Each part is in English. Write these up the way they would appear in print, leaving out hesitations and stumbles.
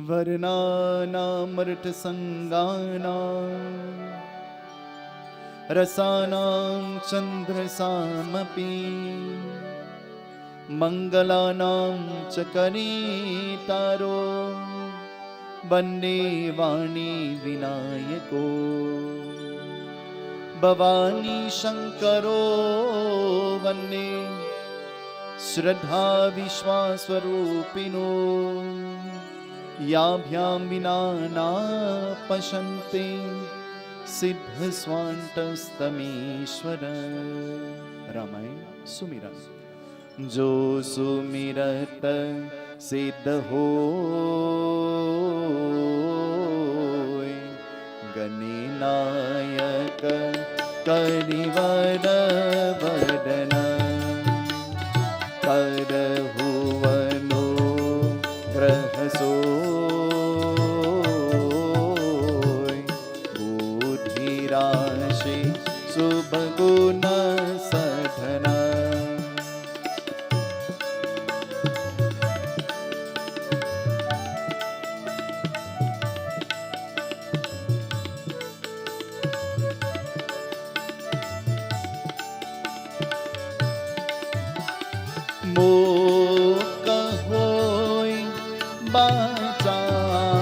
वर्णानामर्टसङ्गानां रसानां चन्द्रसामपि मङ्गलानां च कनीतारो वन्दे वाणी विनायको भवानी शङ्करो वन्दे श्रद्धा विश्वास्वरूपिणो याभ्यां विना न पश्यन्ते सिद्धस्वान्तस्तमीश्वर। रामायण सुमिरन। जो सुमिरत सिद्ध होय, गणनायक करिवर वदन करहुवनो ग्रह सोय, बुद्धिराशि शुभ गुण सधन। मोक होय बाचार,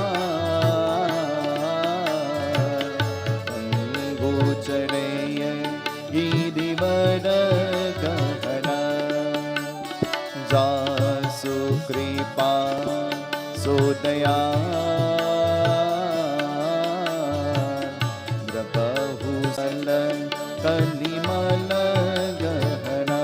अंगोचरय गिरिवर गहना। जासु कृपा सोदया बहुसल कलिमल गहना।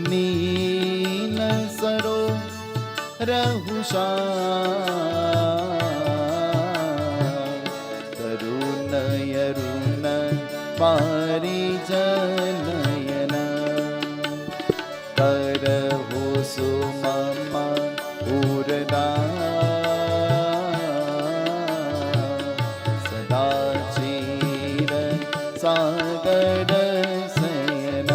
नील सरो रहुषा तरुण यरुण पारिजनयन करहु सुमम पूरदा सदा चीर सागर सयन।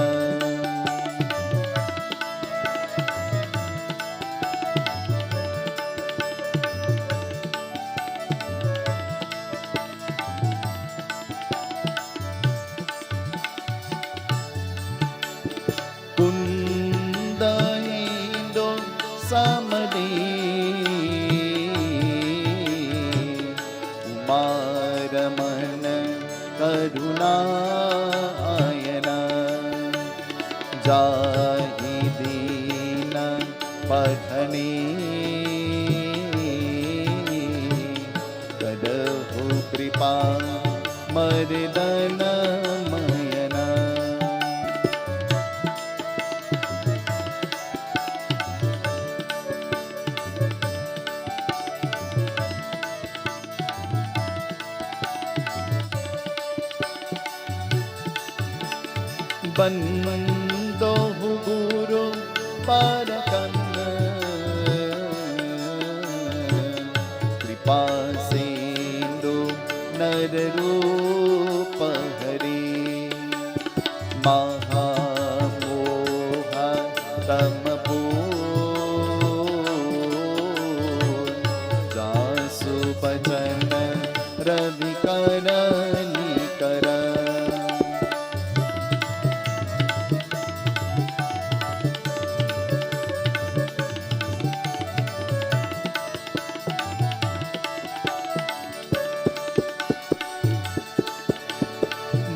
कुंदहिंदो समदे उमारमन करुणायन जाहि दीन पठने करहु कृपा मर्दन मयन। बंदो गुरु परकन्न कृपा सिंधु नर रूप हरि महामोह तम जासु बचन रवि करली कर।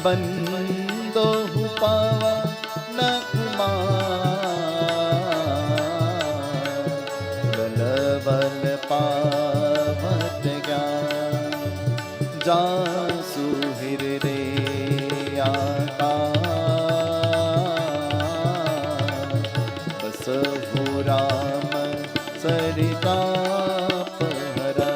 बंदो पावा न कुमार बल बल पावत ज्ञान जासु हृदय आकार बसहु राम सरिता पहरा।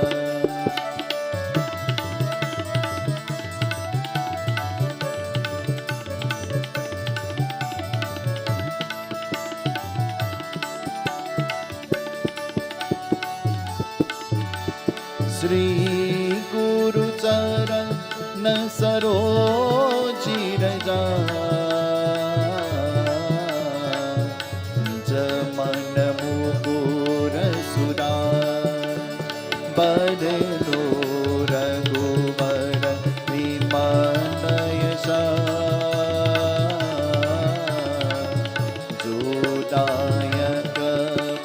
श्री गुरु चरण सरोजी रजा जमन मुकुर सुरा बदलो रघुवर विमल यशा जोदायक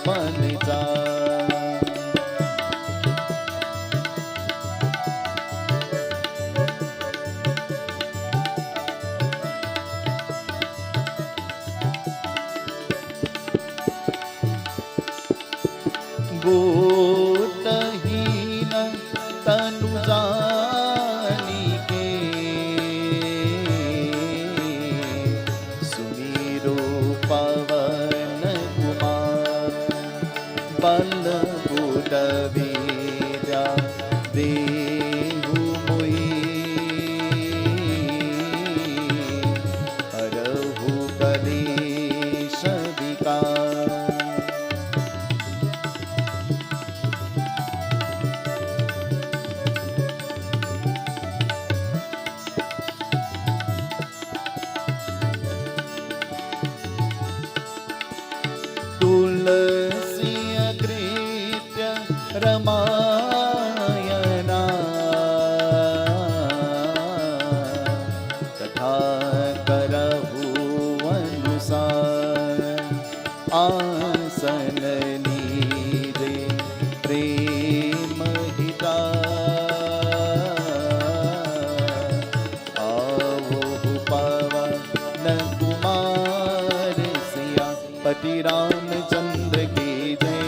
फलचा बोधहीन तनु जानिके सुमीरो पवन कुमार बल बुध वीर्या देहु मोहि हरहु कलेश विकार तुलसी अकृत्य रमायणा कथा करहु अनुसार आसन लीजे प्रेम हिता आवो पवन कुमार सिया पति रामचंद्र की जय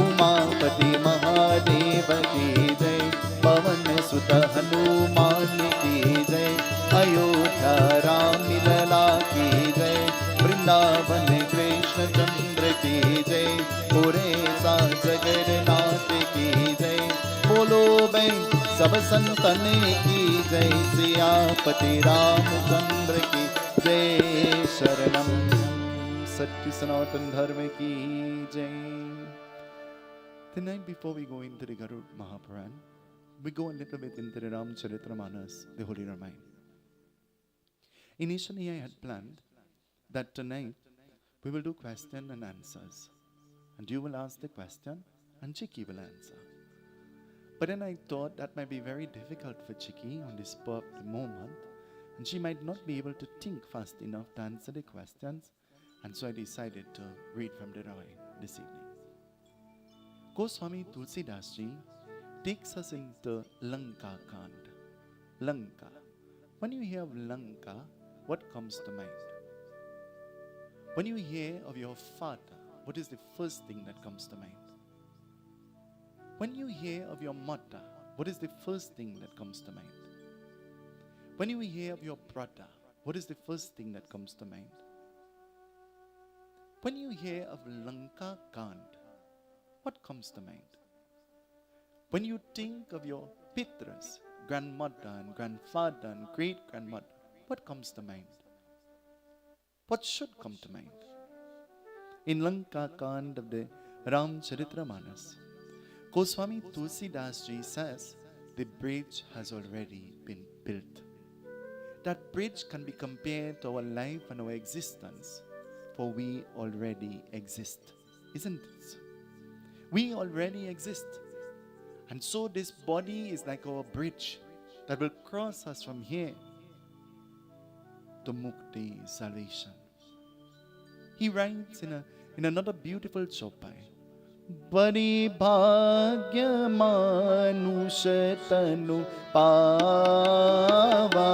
उमापति महादेव की जय पवन सुत हनुमान की जय अयोध्या राम लला की जय वृंदावन कृष्ण चंद्र की जय पूरे सा जगन्नाथ की जय बोलो बे सब संतन की जय सियापति रामचंद्र की जय शरणम सत्य सनातन धर्म की जय. The night before we go into the Garud Mahapuran, we go a little bit into the Ramcharitamanas, the Holy Ramayana. Initially I had planned that tonight we will do question and answers. And you will ask the question and Chiki will answer. But then I thought that might be very difficult for Chiki on the spur of the moment. And she might not be able to think fast enough to answer the questions. And so I decided to read from the Ramayana this evening. Goswami Tulsidas Ji takes us into Lanka Kand. Lanka. When you hear of Lanka, what comes to mind? When you hear of your father, what is the first thing that comes to mind? When you hear of your mother, what is the first thing that comes to mind? When you hear of your brother, what is the first thing that comes to mind? When you hear of Lanka Kand, what comes to mind? When you think of your Pitras, grandmother and grandfather and great-grandmother, what comes to mind? What should come to mind? In Lanka Kand of the Ramcharitamanas, Goswami Tulsidas Ji says the bridge has already been built. That bridge can be compared to our life and our existence, for we already exist. Isn't it? We already exist. And so this body is like our bridge that will cross us from here to Mukti, salvation. He writes in another beautiful chopai, Bari bhagya manush tanu pava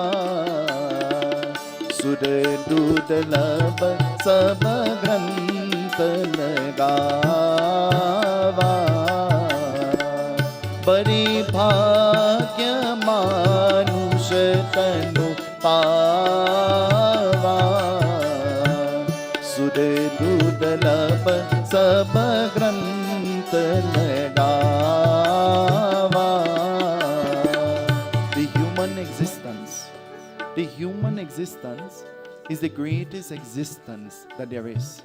Sud dud lab sab granth lagava Bari bhagya manush tanu pava Sud dud lab sab granth lagava. The human existence is the greatest existence that there is.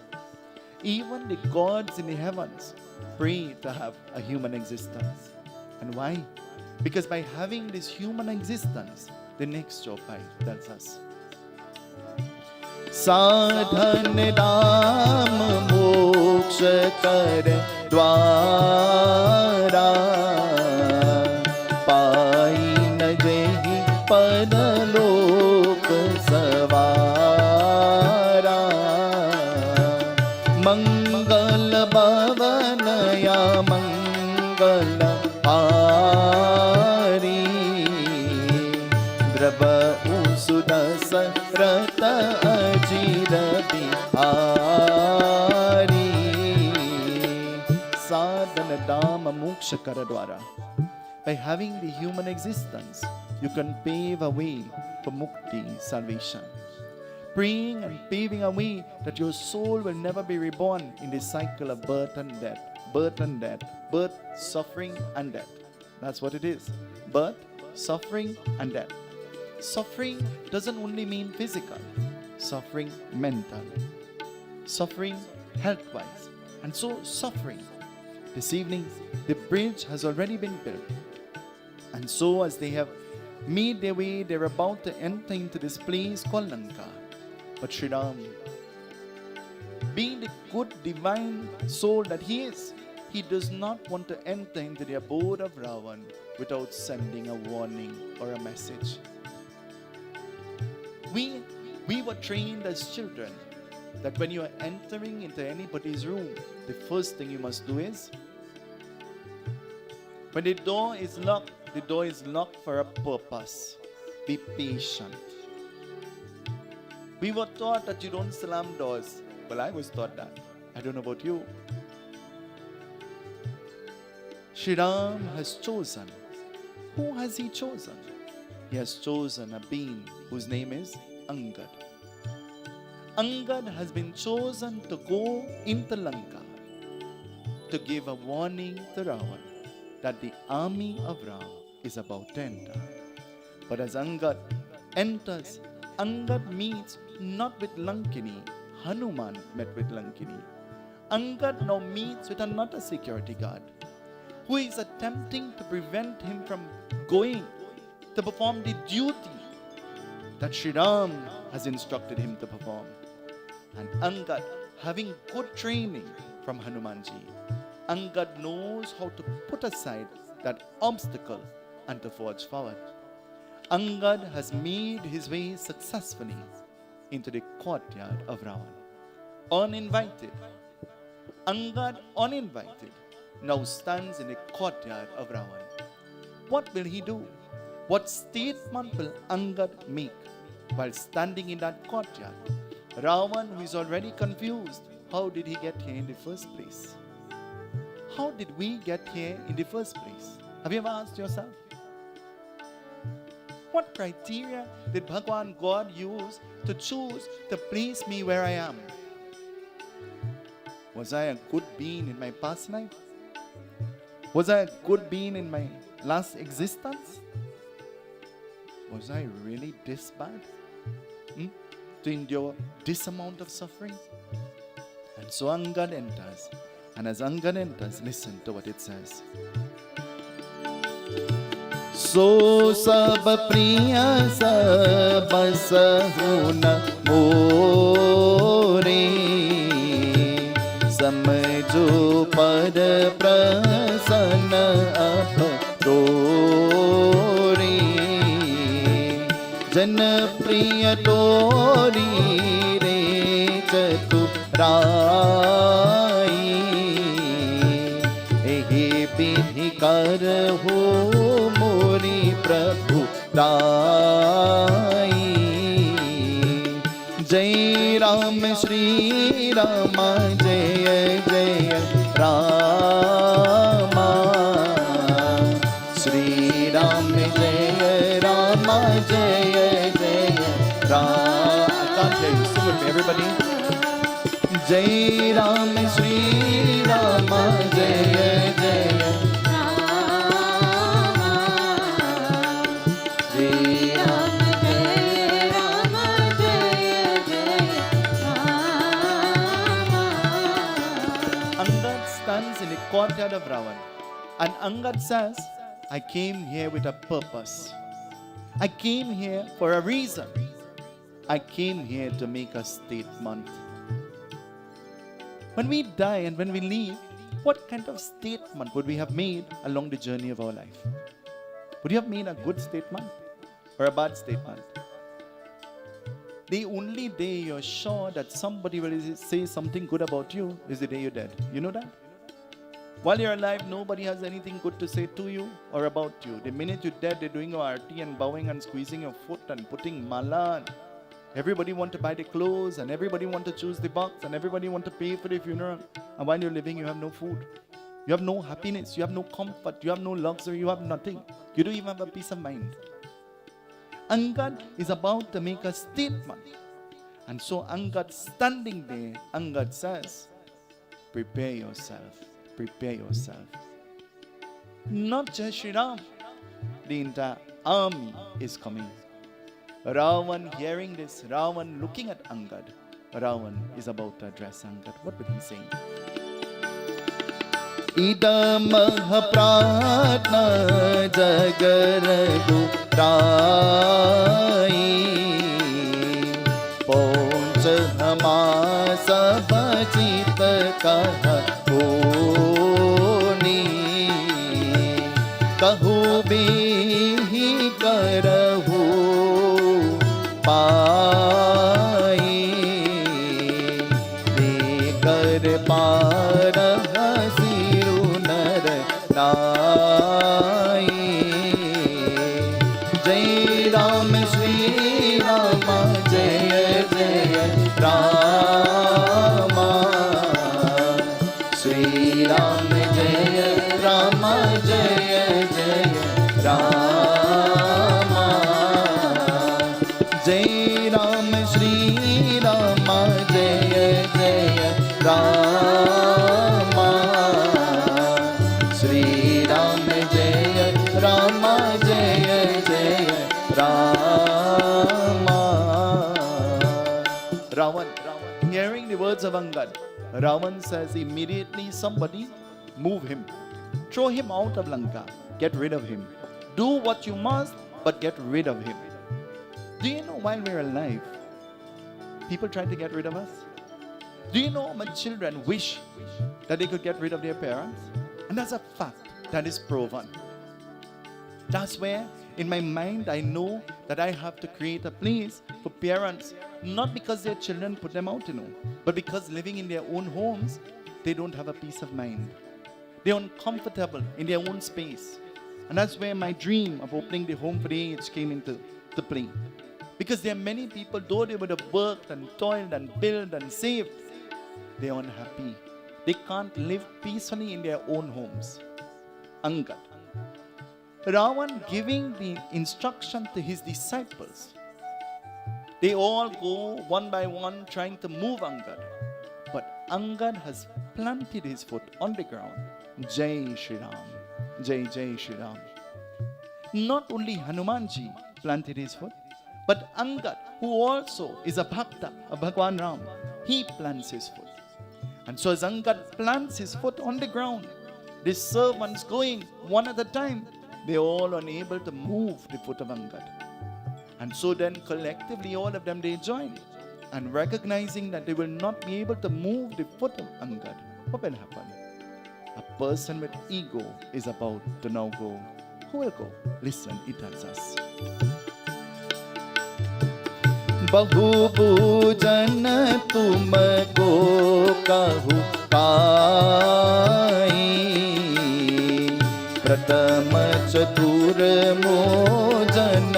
Even the gods in the heavens pray to have a human existence. And why? Because by having this human existence, the next chopai tells us, साधन राम मोक्ष कर द्वारा पाई न जेहि परलोक सवारा मंगल भवन या मंगल हारी द्रव सुदस रत अजीर Bihari sadhana dhamma moksha kara dwara. By having the human existence, you can pave a way for mukti, salvation. Praying and paving a way that your soul will never be reborn in this cycle of birth and death, birth and death, birth, suffering and death. That's what it is. Birth, suffering and death. Suffering doesn't only mean physical, suffering mental, suffering health-wise, and so suffering. This evening, the bridge has already been built. And so as they have made their way, they're about to enter into this place called Lanka. But Sri Ram, being the good divine soul that he is, he does not want to enter into the abode of Ravan without sending a warning or a message. We were trained as children that when you are entering into anybody's room, the first thing you must do is, when the door is locked for a purpose. Be patient. We were taught that you don't slam doors. Well, I was taught that. I don't know about you. Shri Ram has chosen. Who has he chosen? He has chosen a being whose name is Angad. Angad has been chosen to go into Lanka to give a warning to Ravan that the army of Ram is about to enter. But as Angad enters, Angad meets not with Lankini. Hanuman met with Lankini. Angad now meets with another security guard who is attempting to prevent him from going to perform the duty that Sri Ram has instructed him to perform. And Angad, having good training from Hanumanji, Angad knows how to put aside that obstacle and to forge forward. Angad has made his way successfully into the courtyard of Ravan. Uninvited. Angad, uninvited, now stands in the courtyard of Ravan. What will he do? What statement will Angad make while standing in that courtyard? Ravan, who is already confused, how did he get here in the first place? How did we get here in the first place? Have you ever asked yourself? What criteria did Bhagwan God use to choose to place me where I am? Was I a good being in my past life? Was I a good being in my last existence? Was I really this bad? To endure this amount of suffering? And so Angad enters. And as Angad enters, listen to what it says. So sab priya sab sahuna more samjo par prasanna aptore jan priya tori re chaturai ehi pidhi karho mori prabhu dai jai ram shri rama jaya jaya rama shri ram jaya rama jaya jaya rama. I can't hear you. Sing with me, everybody. Jai ram shri rama jaya jaya courtyard of Ravan. And Angad says, I came here with a purpose. I came here for a reason. I came here to make a statement. When we die and when we leave, what kind of statement would we have made along the journey of our life? Would you have made a good statement or a bad statement? The only day you're sure that somebody will say something good about you is the day you're dead. You know that? While you're alive, nobody has anything good to say to you or about you. The minute you're dead, they're doing your arti and bowing and squeezing your foot and putting mala. Everybody want to buy the clothes and everybody want to choose the box and everybody want to pay for the funeral. And while you're living, you have no food. You have no happiness. You have no comfort. You have no luxury. You have nothing. You don't even have a peace of mind. Angad is about to make a statement. And so Angad standing there, Angad says, prepare yourself. Prepare yourself. Not just Sri Ram. The entire army is coming. Ravan hearing this, Ravan looking at Angad. Ravan is about to address Angad. What would he say? Idamah pratna jagargu rai Ponch hama sabajit kaha honi Kahu bihi karahu पाई देकर पार हसीरु नर नाई जय राम श्री राम जय जय राम श्री राम जय राम जय जय राम जय राम श्री राम जय जय राम श्री राम जय राम जय जय Ram Ravan, hearing the words of Angad, Ravan says immediately somebody move him, throw him out of Lanka, get rid of him, do what you must but get rid of him. Do you know while we're alive, people try to get rid of us? Do you know my children wish that they could get rid of their parents? And that's a fact that is proven. That's where in my mind I know that I have to create a place for parents, not because their children put them out, but because living in their own homes, they don't have a peace of mind. They're uncomfortable in their own space. And that's where my dream of opening the home for the aged came into play. Because there are many people, though they would have worked and toiled and built and saved, they are unhappy. They can't live peacefully in their own homes. Angad. Ravan giving the instruction to his disciples. They all go one by one trying to move Angad. But Angad has planted his foot on the ground. Jai Shri Ram. Jai Jai Shri Ram. Not only Hanumanji planted his foot, but Angad, who also is a bhakta of Bhagwan Ram, he plants his foot. And so as Angad plants his foot on the ground, the servants going one at a time, they are all unable to move the foot of Angad. And so then collectively all of them they join. And recognizing that they will not be able to move the foot of Angad, what will happen? A person with ego is about to now go. Who will go? Listen, it tells us. बहु पूजन तुमको कहु पाई प्रथम चतुर मोजन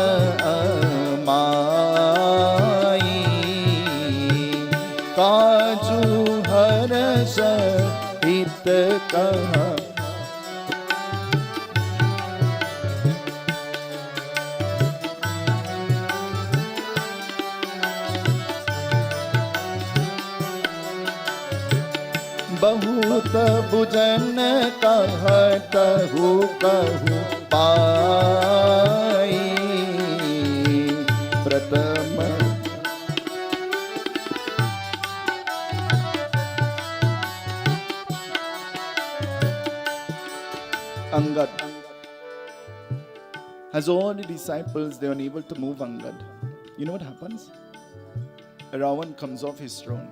अमाई काजू हर्ष हित कहा बहुत बुझन कहतहु कहु पाई प्रथम Angad, As all the disciples, they are unable to move Angad. You know what happens? Ravan comes off his throne.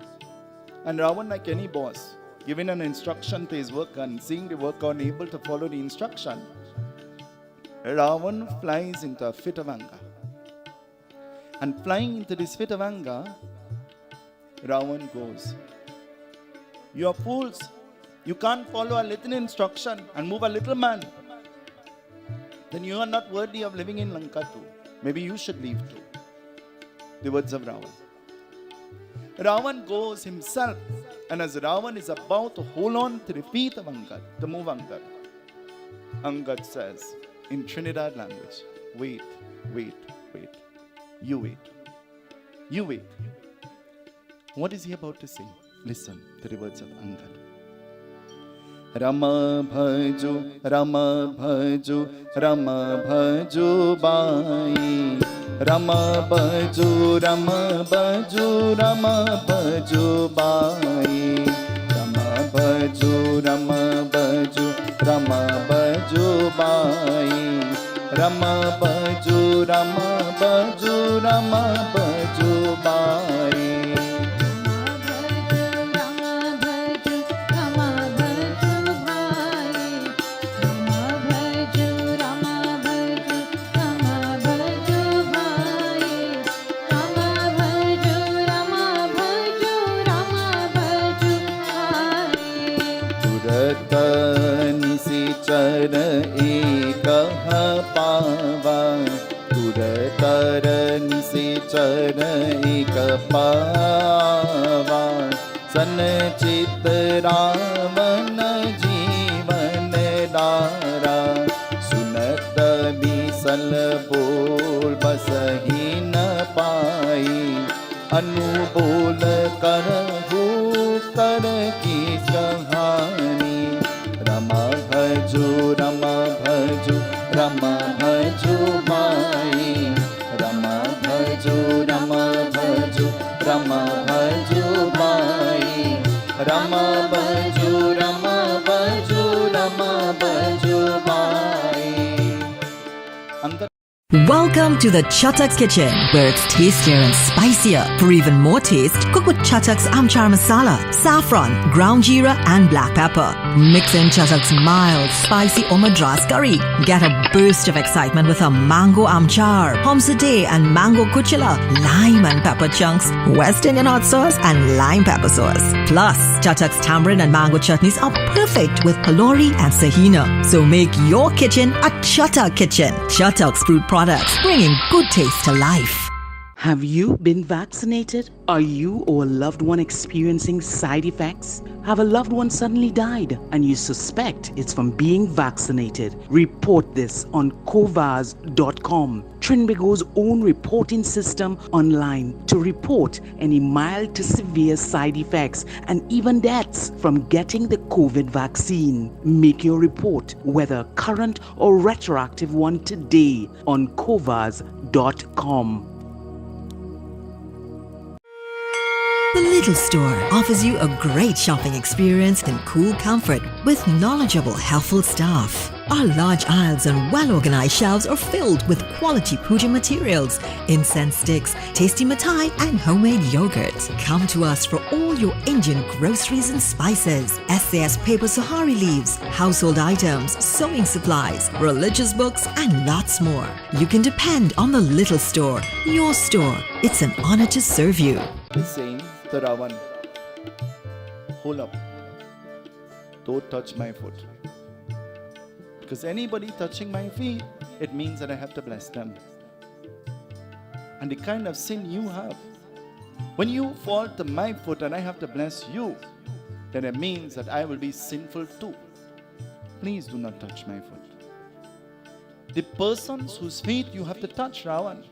And Ravan, like any boss, giving an instruction to his worker and seeing the worker unable to follow the instruction, Ravan flies into a fit of anger. And flying into this fit of anger, Ravan goes, "You are fools. You can't follow a little instruction and move a little man. Then you are not worthy of living in Lanka too. Maybe you should leave too." The words of Ravan. Ravan goes himself, and as Ravan is about to hold on to the feet of Angad, to move Angad, Angad says in Trinidad language, "Wait, wait, wait. You wait. You wait." What is he about to say? Listen to the words of Angad. Rama bhaju, Rama bhaju, Rama bhaju bai. Rama bhaju, Rama bhaju, Rama bhaju bai. Rama bhaju, Rama bhaju, Rama bhaju bai. Rama bhaju, Rama bhaju, Rama bhaju bai. निसिचर एक पावा तुरतर निसिचर एक पावा सनचित रावण जीवन दारा सुनत बिसल बोल बसही न पाई अनुबोल करहु कर की कहानी रमा भजो रमा भजो रमा भजो माई रमा भजो रमा भजो रमा भजो माई रमा भजो रमा भजो रमा भजो माई. Welcome to the Chatak's Kitchen, where it's tastier and spicier. For even more taste, cook with Chatak's Amchar Masala, saffron, ground jeera and black pepper. Mix in Chatak's mild, spicy or Madras curry. Get a burst of excitement with a mango amchar, homsadeh and mango kuchila, lime and pepper chunks, West Indian hot sauce and lime pepper sauce. Plus, Chatak's tamarind and mango chutneys are perfect with kalori and sahina. So make your kitchen a Chatak kitchen. Chatak's fruit products, bringing good taste to life. Have you been vaccinated? Are you or a loved one experiencing side effects? Have a loved one suddenly died and you suspect it's from being vaccinated? Report this on Covas.com, Trinbago's own reporting system online to report any mild to severe side effects and even deaths from getting the COVID vaccine. Make your report, whether current or retroactive one, today on Covas.com. The Little Store offers you a great shopping experience in cool comfort with knowledgeable, helpful staff. Our large aisles and well-organized shelves are filled with quality puja materials, incense sticks, tasty mithai and homemade yogurt. Come to us for all your Indian groceries and spices, SAS paper sahari leaves, household items, sewing supplies, religious books and lots more. You can depend on the Little Store, your store. It's an honor to serve you. He's saying to Ravan, "Hold up, don't touch my foot. Because anybody touching my feet, it means that I have to bless them. And the kind of sin you have, when you fall to my foot and I have to bless you, then it means that I will be sinful too. Please do not touch my foot." The persons whose feet you have to touch, Ravan,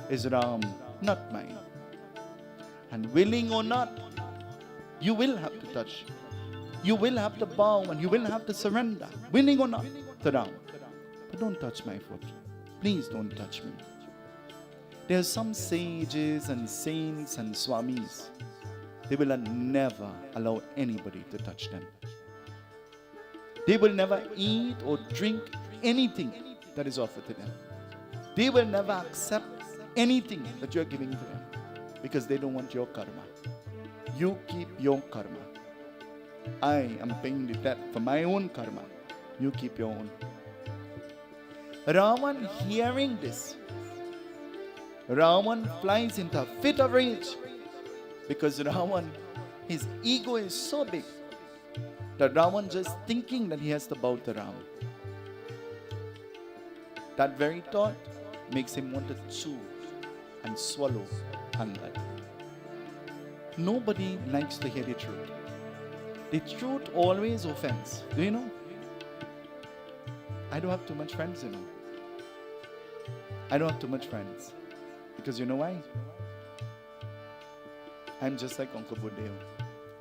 is Ram, not mine. And willing or not, you will have to touch. You will have to bow and you will have to surrender, willing or not, to Ram. But don't touch my foot. Please don't touch me. There are some sages and saints and swamis. They will never allow anybody to touch them. They will never eat or drink anything that is offered to them. They will never accept anything that you're giving to them because they don't want your karma. You keep your karma. I am paying the debt for my own karma. You keep your own. Ravan, hearing this, Ravan flies into a fit of rage because Ravan, his ego is so big that Ravan just thinking that he has to bow to Ram. That very thought makes him want to chew and swallow anger. Nobody likes to hear the truth. The truth always offends. Do you know? I don't have too much friends, you know. I don't have too much friends. Because you know why? I'm just like Uncle Budeo.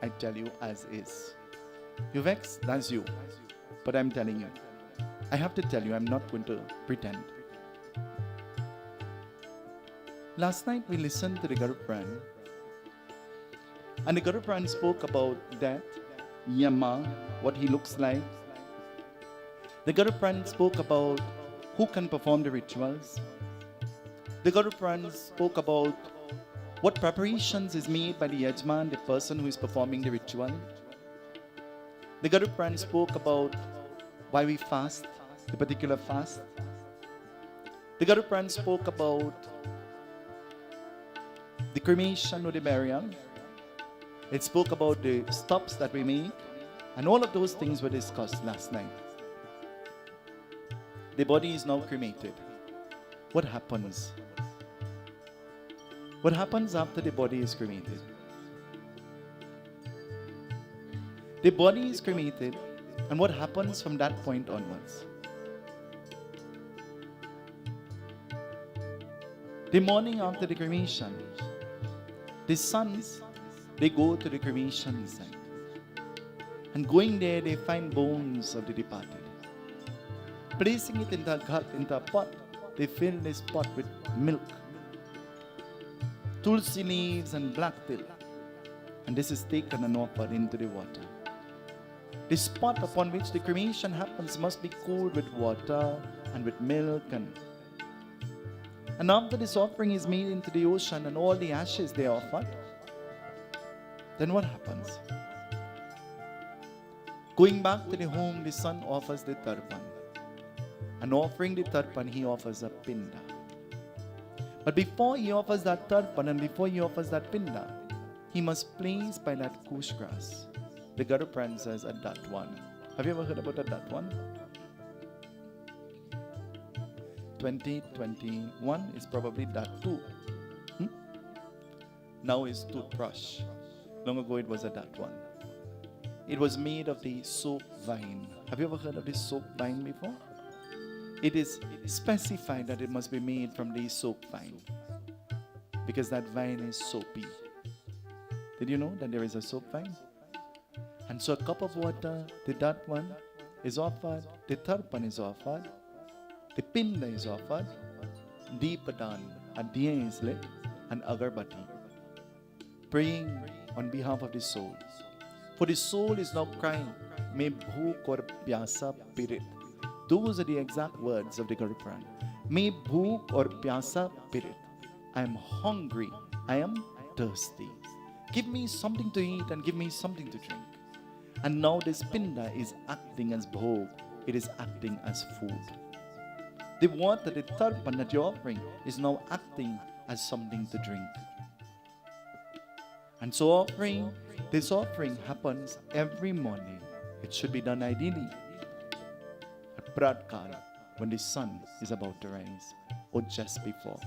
I tell you as is. You vex, that's you. But I'm telling you. I have to tell you, I'm not going to pretend. Last night we listened to the Garupuran. And the Garupuran spoke about death, Yama, what he looks like. The Garupuran spoke about who can perform the rituals. The Garupuran spoke about what preparations is made by the Yajman, the person who is performing the ritual. The Garupuran spoke about why we fast, the particular fast. The Garupuran spoke about the cremation or the burial. It spoke about the stops that we made, and all of those things were discussed last night. The body is now cremated. What happens? What happens after the body is cremated? The body is cremated, and what happens from that point onwards? The morning after the cremation, the sons, they go to the cremation site. And going there, they find bones of the departed. Placing it into a cup, into a pot, they fill this pot with milk, tulsi leaves and black till. And this is taken and offered into the water. The spot upon which the cremation happens must be cooled with water and with milk. And after this offering is made into the ocean and all the ashes they offered, then what happens? Going back to the home, the son offers the tarpan. And offering the tarpan, he offers a pinda. But before he offers that tarpan and before he offers that pinda, he must place by that kush grass. The Garupuran says a datwan. Have you ever heard about a datwan? 2021 is probably datu. Now it's toothbrush. Long ago it was a datwan. It was made of the soap vine. Have you ever heard of this soap vine before? It is specified that it must be made from the soap vine because that vine is soapy. Did you know that there is a soap vine? And so a cup of water, the datwan is offered, the tarpan is offered, the pinda is offered, deepadan, a diya is lit, and agarbati, praying on behalf of the soul. For the soul is now crying, "Me bhook aur pyasa pirit." Those are the exact words of the Garupuran. "Me bhook aur pyasa pirit." I am hungry, I am thirsty. Give me something to eat and give me something to drink. And now this pinda is acting as bhog. It is acting as food. The water, the tarpan that you're offering is now acting as something to drink. And so this offering happens every morning. It should be done ideally at Pratkal, when the sun is about to rise, or just before.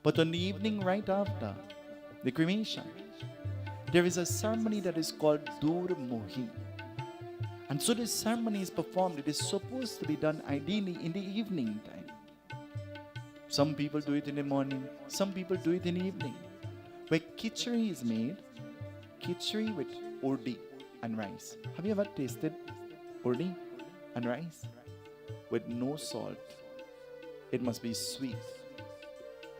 But on the evening right after the cremation, there is a ceremony that is called Dur Mohi. And so this ceremony is performed. It is supposed to be done ideally in the evening time. Some people do it in the morning. Some people do it in the evening. Where khichdi is made, khichdi with urdi and rice. Have you ever tasted urdi and rice? With no salt. It must be sweet.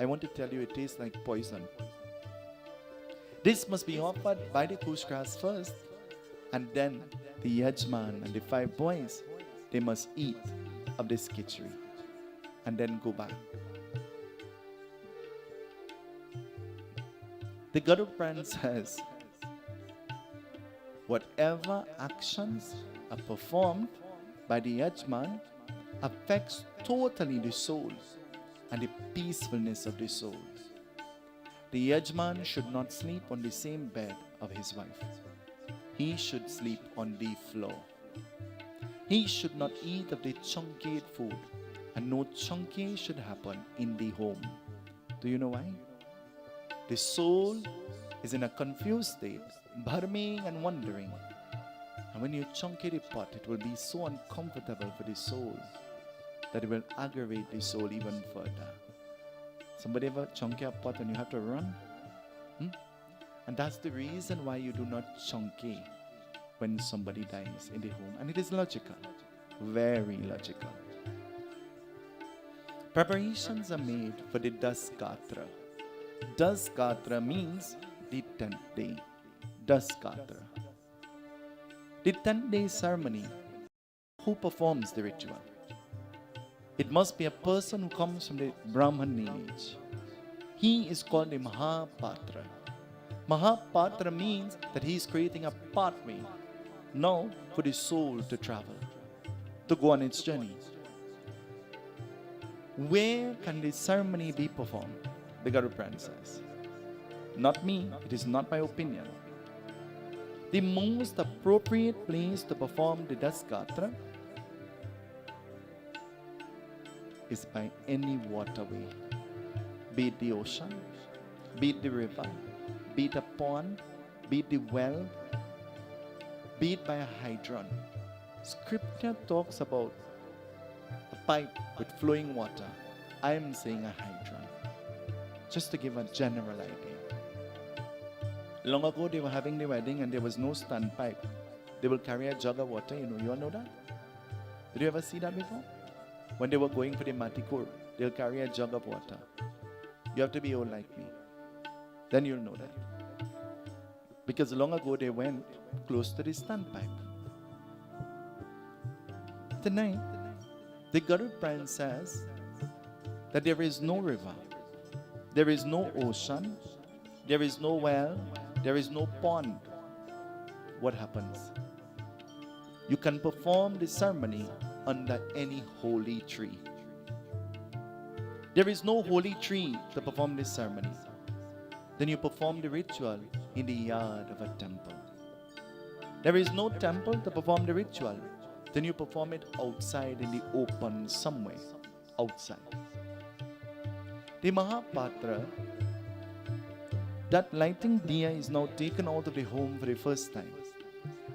I want to tell you, it tastes like poison. This must be offered by the kush grass first, and then the Yajman and the 5 boys, they must eat of this khichdi. and then go back. The Garuda says, whatever actions are performed by the Yajman affects totally the soul and the peacefulness of the soul. The Yajman should not sleep on the same bed of his wife. He should sleep on the floor. He should not eat of the chunkade food, and no chunkade should happen in the home. Do you know why? The soul is in a confused state, burning and wondering. And when you chunkade a pot, it will be so uncomfortable for the soul that it will aggravate the soul even further. Somebody ever chunky a pot and you have to run? And that's the reason why you do not chunky when somebody dies in the home. And it is logical, very logical. Preparations are made for the Daskatra. Daskatra means the 10th day. Daskatra. The 10th day ceremony, who performs the ritual? It must be a person who comes from the Brahman lineage. He is called the Mahapatra. Mahapatra means that he is creating a pathway now for the soul to travel, to go on its journey. Where can the ceremony be performed? The Garuda says. Not me, it is not my opinion. The most appropriate place to perform the Daskatra is by any waterway, be it the ocean, be it the river, be it a pond, be it the well, be it by a hydrant. Scripture talks about a pipe with flowing water. I am saying a hydrant, just to give a general idea. Long ago, they were having the wedding and there was no standpipe. They will carry a jug of water, you all know that? Did you ever see that before? When they were going for the Matikur, they'll carry a jug of water. You have to be old like me. Then you'll know that. Because long ago, they went close to the standpipe. Tonight, the Garuda says that there is no river, there is no ocean, there is no well, there is no pond. What happens? You can perform the ceremony under any holy tree. There is no holy tree to perform this ceremony. Then you perform the ritual in the yard of a temple. There is no temple to perform the ritual. Then you perform it outside in the open somewhere, outside. The Mahapatra, that lighting diya is now taken out of the home for the first time,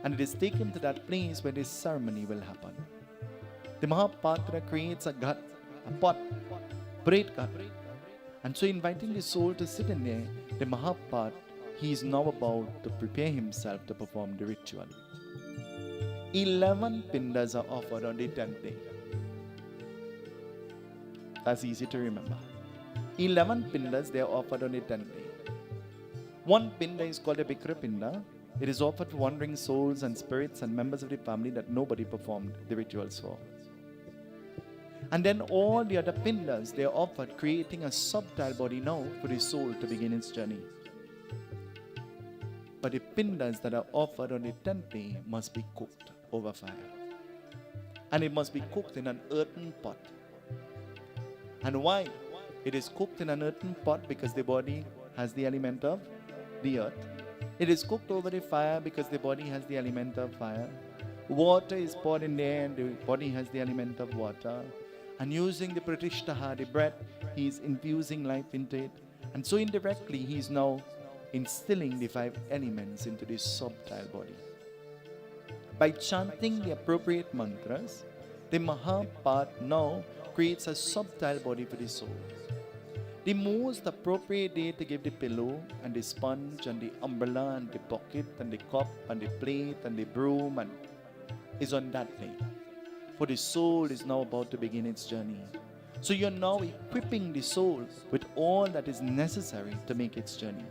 and it is taken to that place where this ceremony will happen. The Mahapatra creates a ghat, a pot, great ghat, and so inviting the soul to sit in there, the Mahapatra, he is now about to prepare himself to perform the ritual. 11 pindas are offered on the 10th day. That's easy to remember. 11 pindas they are offered on the 10th day. One pinda is called a Bikra pinda. It is offered for wandering souls and spirits and members of the family that nobody performed the rituals for. And then all the other pindas they are offered, creating a subtle body now for the soul to begin its journey. But the pindas that are offered on the 10th day must be cooked over fire. And it must be cooked in an earthen pot. And why? It is cooked in an earthen pot because the body has the element of the earth. It is cooked over the fire because the body has the element of fire. Water is poured in there and the body has the element of water. And using the pratishtaha, the breath, he is infusing life into it. And so indirectly he is now instilling the 5 elements into this subtle body. By chanting the appropriate mantras, the Mahapat now creates a subtle body for the soul. The most appropriate day to give the pillow and the sponge and the umbrella and the bucket and the cup and the plate and the broom and is on that day. For the soul is now about to begin its journey. So you're now equipping the soul with all that is necessary to make its journey.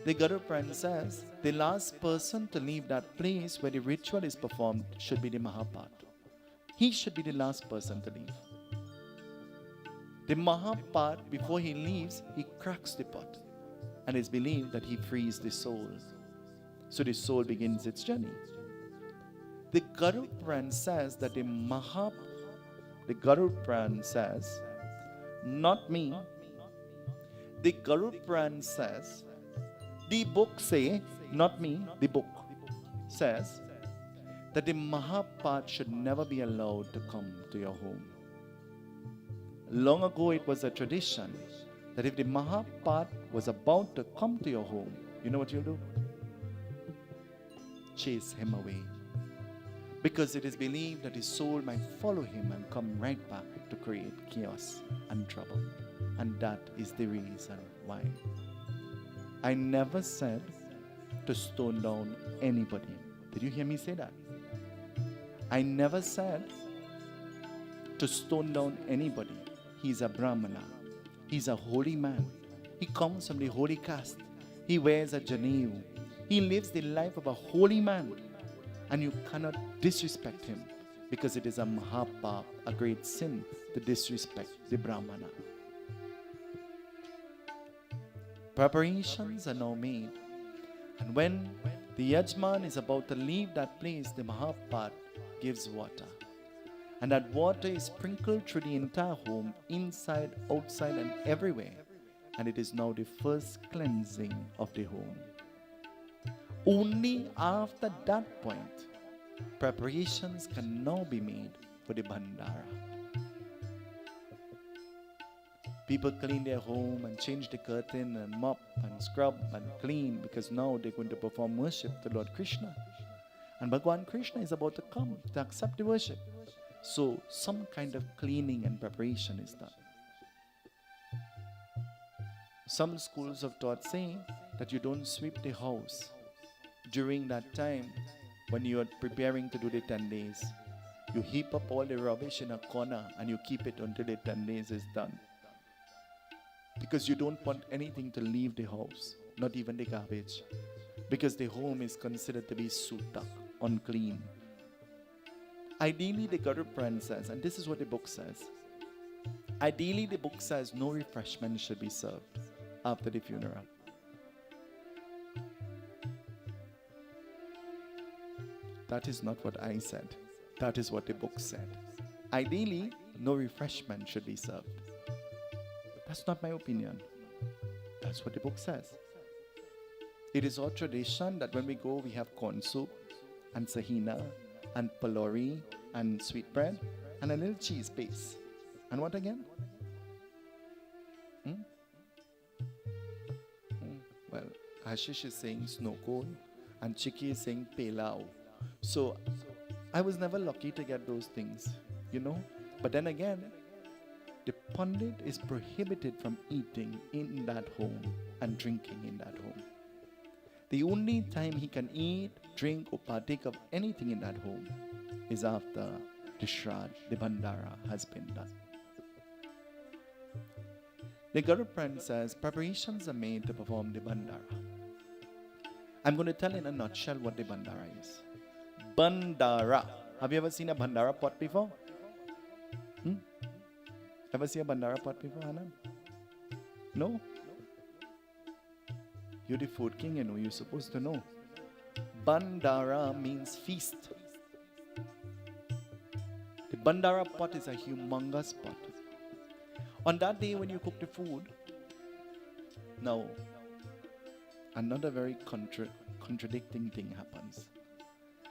The Garuda says the last person to leave that place where the ritual is performed should be the Mahapat. He should be the last person to leave. The Mahapat, before he leaves, he cracks the pot. And it's believed that he frees the soul. So the soul begins its journey. The Garuda Puran says that the Garuda Puran says, not me. The Garuda Puran says, the book say, not me, the book says that the Mahapat should never be allowed to come to your home. Long ago it was a tradition that if the Mahapat was about to come to your home, you know what you'll do? Chase him away. Because it is believed that his soul might follow him and come right back to create chaos and trouble. And that is the reason why. I never said to stone down anybody. Did you hear me say that? I never said to stone down anybody. He's a Brahmana. He's a holy man. He comes from the holy caste. He wears a Janeyu. He lives the life of a holy man. And you cannot disrespect him because it is a Mahapap, a great sin to disrespect the Brahmana. Preparations are now made. And when the Yajman is about to leave that place, the Mahapat gives water. And that water is sprinkled through the entire home, inside, outside, and everywhere. And it is now the first cleansing of the home. Only after that point, preparations can now be made for the Bandara. People clean their home and change the curtain and mop and scrub and clean because now they're going to perform worship to Lord Krishna. And Bhagwan Krishna is about to come to accept the worship. So some kind of cleaning and preparation is done. Some schools of thought say that you don't sweep the house during that time when you are preparing to do the 10 days. You heap up all the rubbish in a corner and you keep it until the 10 days is done. Because you don't want anything to leave the house, not even the garbage. Because the home is considered to be sutak, unclean. Ideally, the Garuda Puran says, and this is what the book says. Ideally, the book says no refreshment should be served after the funeral. That is not what I said. That is what the book said. Ideally, no refreshment should be served. That's not my opinion. That's what the book says. It is our tradition that when we go, we have corn soup and sahina and palori and sweetbread and a little cheese paste. And what again? Well, Ashish is saying snow cone and Chiki is saying pelao. So I was never lucky to get those things, you know. But then again, the Pandit is prohibited from eating in that home and drinking in that home. The only time he can eat, drink or partake of anything in that home is after the Shraddh, the Bandara has been done. The Garuda Puran says preparations are made to perform the Bandara. I'm going to tell in a nutshell what the Bandara is. Bandara. Have you ever seen a Bandara pot before? Ever see a Bandara pot before, Anand? No? You're the food king, you know, you're supposed to know. Bandara means feast. The Bandara pot is a humongous pot. On that day when you cook the food, now, another very contradicting thing happens.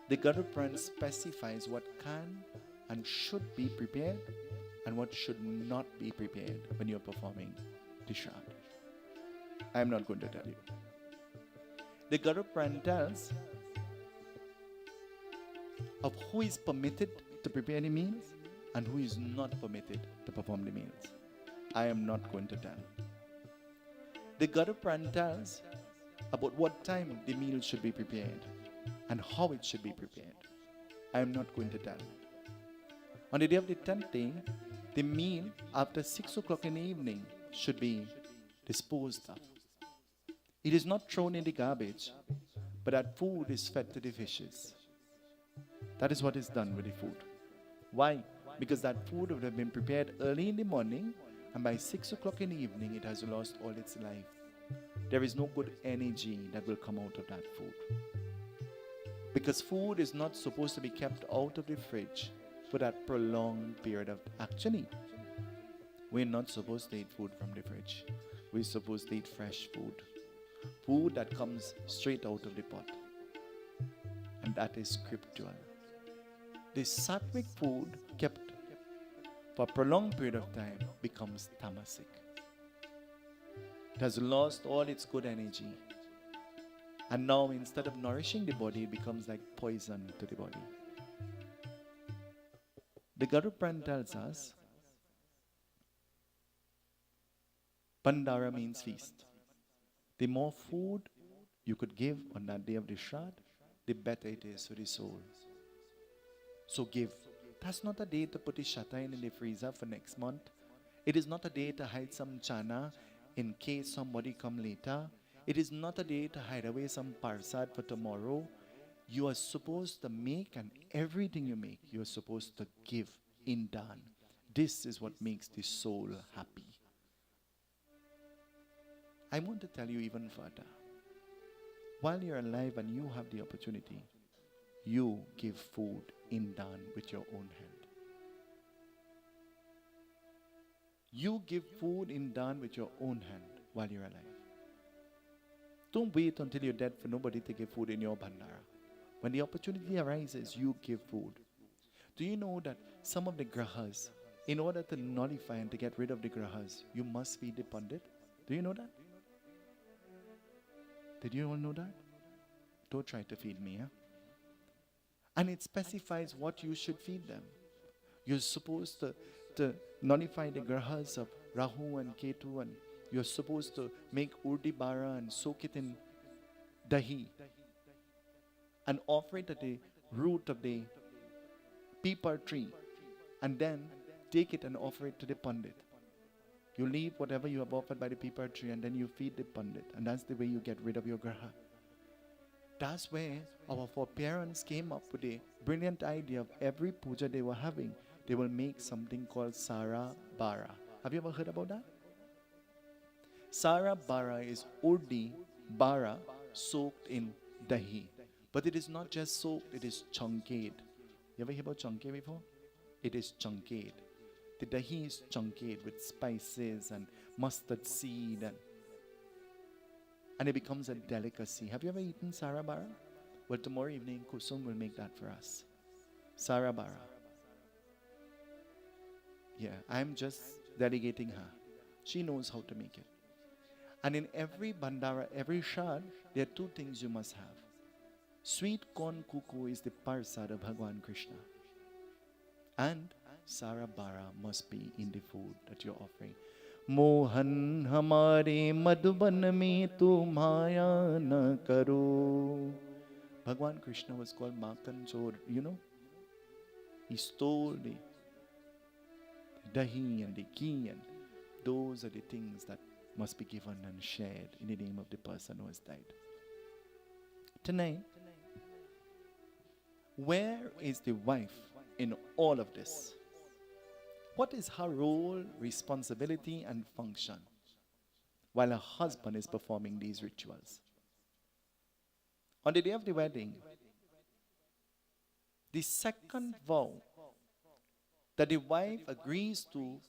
The Garuda Puran specifies what can and should be prepared and what should not be prepared when you're performing the Shraddh. I'm not going to tell you. The Garuda Puran tells of who is permitted to prepare the meals and who is not permitted to perform the meals. I am not going to tell. The Garuda Puran tells about what time the meal should be prepared and how it should be prepared. I am not going to tell. On the day of the 10th day, the meal after 6 o'clock in the evening should be disposed of. It is not thrown in the garbage, but that food is fed to the fishes. That is what is done with the food. Why? Because that food would have been prepared early in the morning And by 6 o'clock in the evening, it has lost all its life. There is no good energy that will come out of that food. Because food is not supposed to be kept out of the fridge for that prolonged period of... Actually, we're not supposed to eat food from the fridge. We're supposed to eat fresh food. Food that comes straight out of the pot. And that is scriptural. The sattvic food kept for a prolonged period of time becomes tamasic. It has lost all its good energy. And now instead of nourishing the body, it becomes like poison to the body. The Garudan tells us, Bandara means feast. The more food you could give on that day of the Shraddh, the better it is for the soul. So give. That's not a day to put the shatta in the freezer for next month. It is not a day to hide some chana in case somebody come later. It is not a day to hide away some parsad for tomorrow. You are supposed to make, and everything you make, you are supposed to give in dan. This is what makes the soul happy. I want to tell you even further. While you're alive and you have the opportunity, you give food in dan with your own hand. You give food in dan with your own hand while you're alive. Don't wait until you're dead for nobody to give food in your bandara. When the opportunity arises, you give food. Do you know that some of the grahas, in order to nullify and to get rid of the grahas, you must feed the pandit? Do you know that? Did you all know that? Don't try to feed me, huh? And it specifies what you should feed them. You're supposed to nullify the grahas of Rahu and Ketu, and you're supposed to make urdi bara and soak it in dahi and offer it at the root of the peepar tree, and then take it and offer it to the pandit. You leave whatever you have offered by the peepar tree, and then you feed the pandit, and that's the way you get rid of your graha. That's where our foreparents came up with a brilliant idea of every puja they were having, they will make something called Sara Bara. Have you ever heard about that? Sara Bara is urdi bara soaked in dahi. But it is not just soaked, it is chunkade. You ever hear about chunkade before? It is chunkade. The dahi is chunkade with spices and mustard seed, and it becomes a delicacy. Have you ever eaten Sara Bara? Well, tomorrow evening, Kusum will make that for us. Sara Bara. Yeah, I'm just delegating her. She knows how to make it. And in every bandara, every shad, there are two things you must have. Sweet corn kuku is the parsad of Bhagwan Krishna. And Sara Bara must be in the food that you're offering. Mohan hamare madhuban mein tu maya na karo. Bhagwan Krishna was called Makan Chor, you know. He stole the dahi and the ghee, and those are the things that must be given and shared in the name of the person who has died. Tonight, where is the wife in all of this? What is her role, responsibility, and function while her husband is performing these rituals? On the day of the wedding, the second vow that the wife agrees to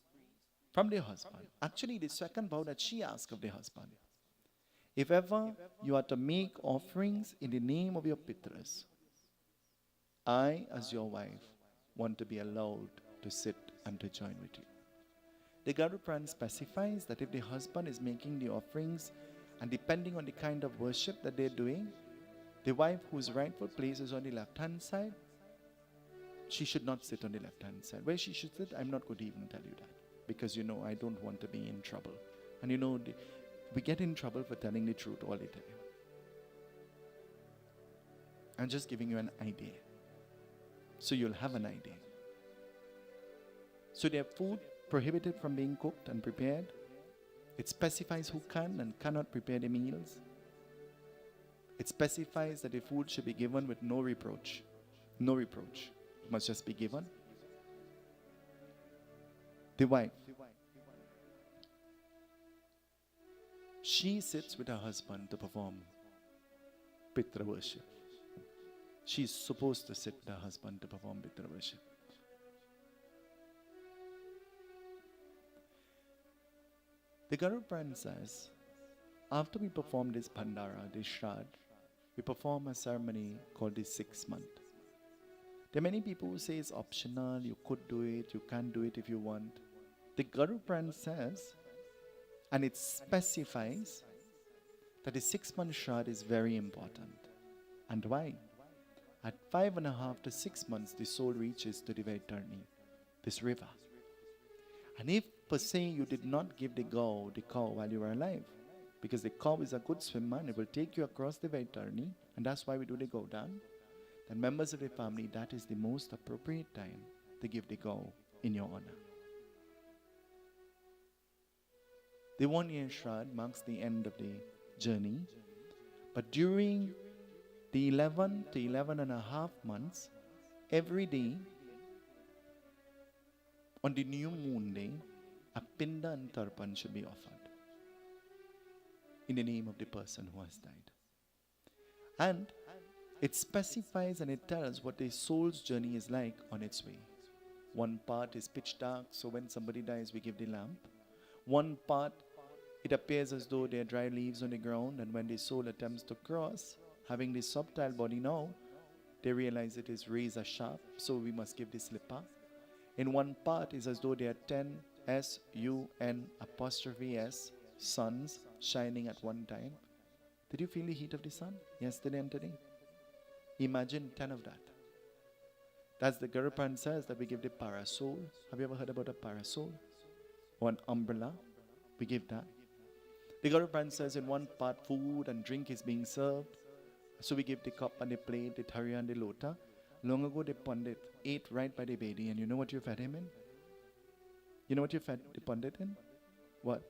from the husband, actually the second vow that she asks of the husband, if ever you are to make offerings in the name of your pitras, I, as your wife, want to be allowed to sit and to join with you. The Garudan specifies that if the husband is making the offerings, and depending on the kind of worship that they're doing, the wife whose rightful place is on the left-hand side, she should not sit on the left-hand side. Where she should sit, I'm not going to even tell you that. Because you know, I don't want to be in trouble. And you know, we get in trouble for telling the truth all the time. I'm just giving you an idea. So you'll have an idea. So their food prohibited from being cooked and prepared. It specifies who can and cannot prepare the meals. It specifies that the food should be given with no reproach. No reproach. It must just be given. The wife she sits with her husband to perform Pitra worship. She's supposed to sit with her husband to perform Pitra worship. The Garuda says, after we perform this Bhandara, this Shraddh, we perform a ceremony called the 6th month. There are many people who say it's optional, you could do it, you can do it if you want. The Garuda says, and it specifies, that the 6-month Shraddh is very important. And why? At 5.5 to 6 months, the soul reaches to the Vaitharani, this river. And if per se you did not give the cow while you were alive, because the cow is a good swimmer and it will take you across the Vaitharani, and that's why we do the Godan, then members of the family, that is the most appropriate time to give the cow in your honor. The 1-year Shraddh marks the end of the journey, but during the 11 to 11.5 months, every day, on the new moon day, a Pinda and Tarpan should be offered in the name of the person who has died. And it specifies and it tells what the soul's journey is like on its way. One part is pitch dark, so when somebody dies, we give the lamp. One part, it appears as though there are dry leaves on the ground, and when the soul attempts to cross, having this subtle body now, they realize it is razor sharp, so we must give the slipper. In one part is as though there are 10 S-U-N-S suns shining at one time. Did you feel the heat of the sun yesterday and today? Imagine 10 of that. That's the Garuda says that we give the parasol. Have you ever heard about a parasol? Or an umbrella? We give that. The Garuda says in one part food and drink is being served. So we give the cup and the plate, the thari and the lota. Long ago the Pandit ate right by the Bedi, and you know what you fed him in? You know what you fed the Pandit in? What?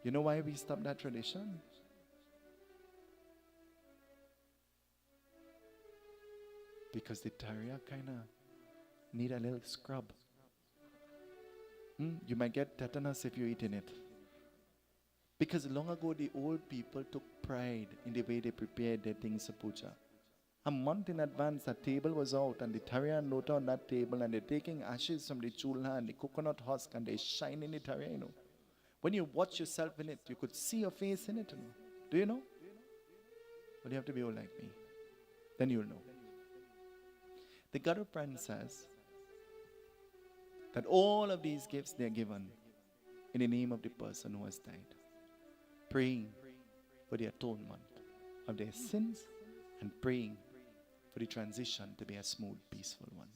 You know why we stopped that tradition? Because the Tarya kind of need a little scrub. You might get tetanus if you eat in it. Because long ago the old people took pride in the way they prepared their things for puja. A month in advance, the table was out and the Tarya and lota on that table, and they're taking ashes from the chulha and the coconut husk and they shine in the Tarya, you know. When you watch yourself in it, you could see your face in it, you know. Do you know? Well, you have to be old like me. Then you'll know. The Garuda says that all of these gifts, they are given in the name of the person who has died, praying for the atonement of their sins and praying for the transition to be a smooth, peaceful one.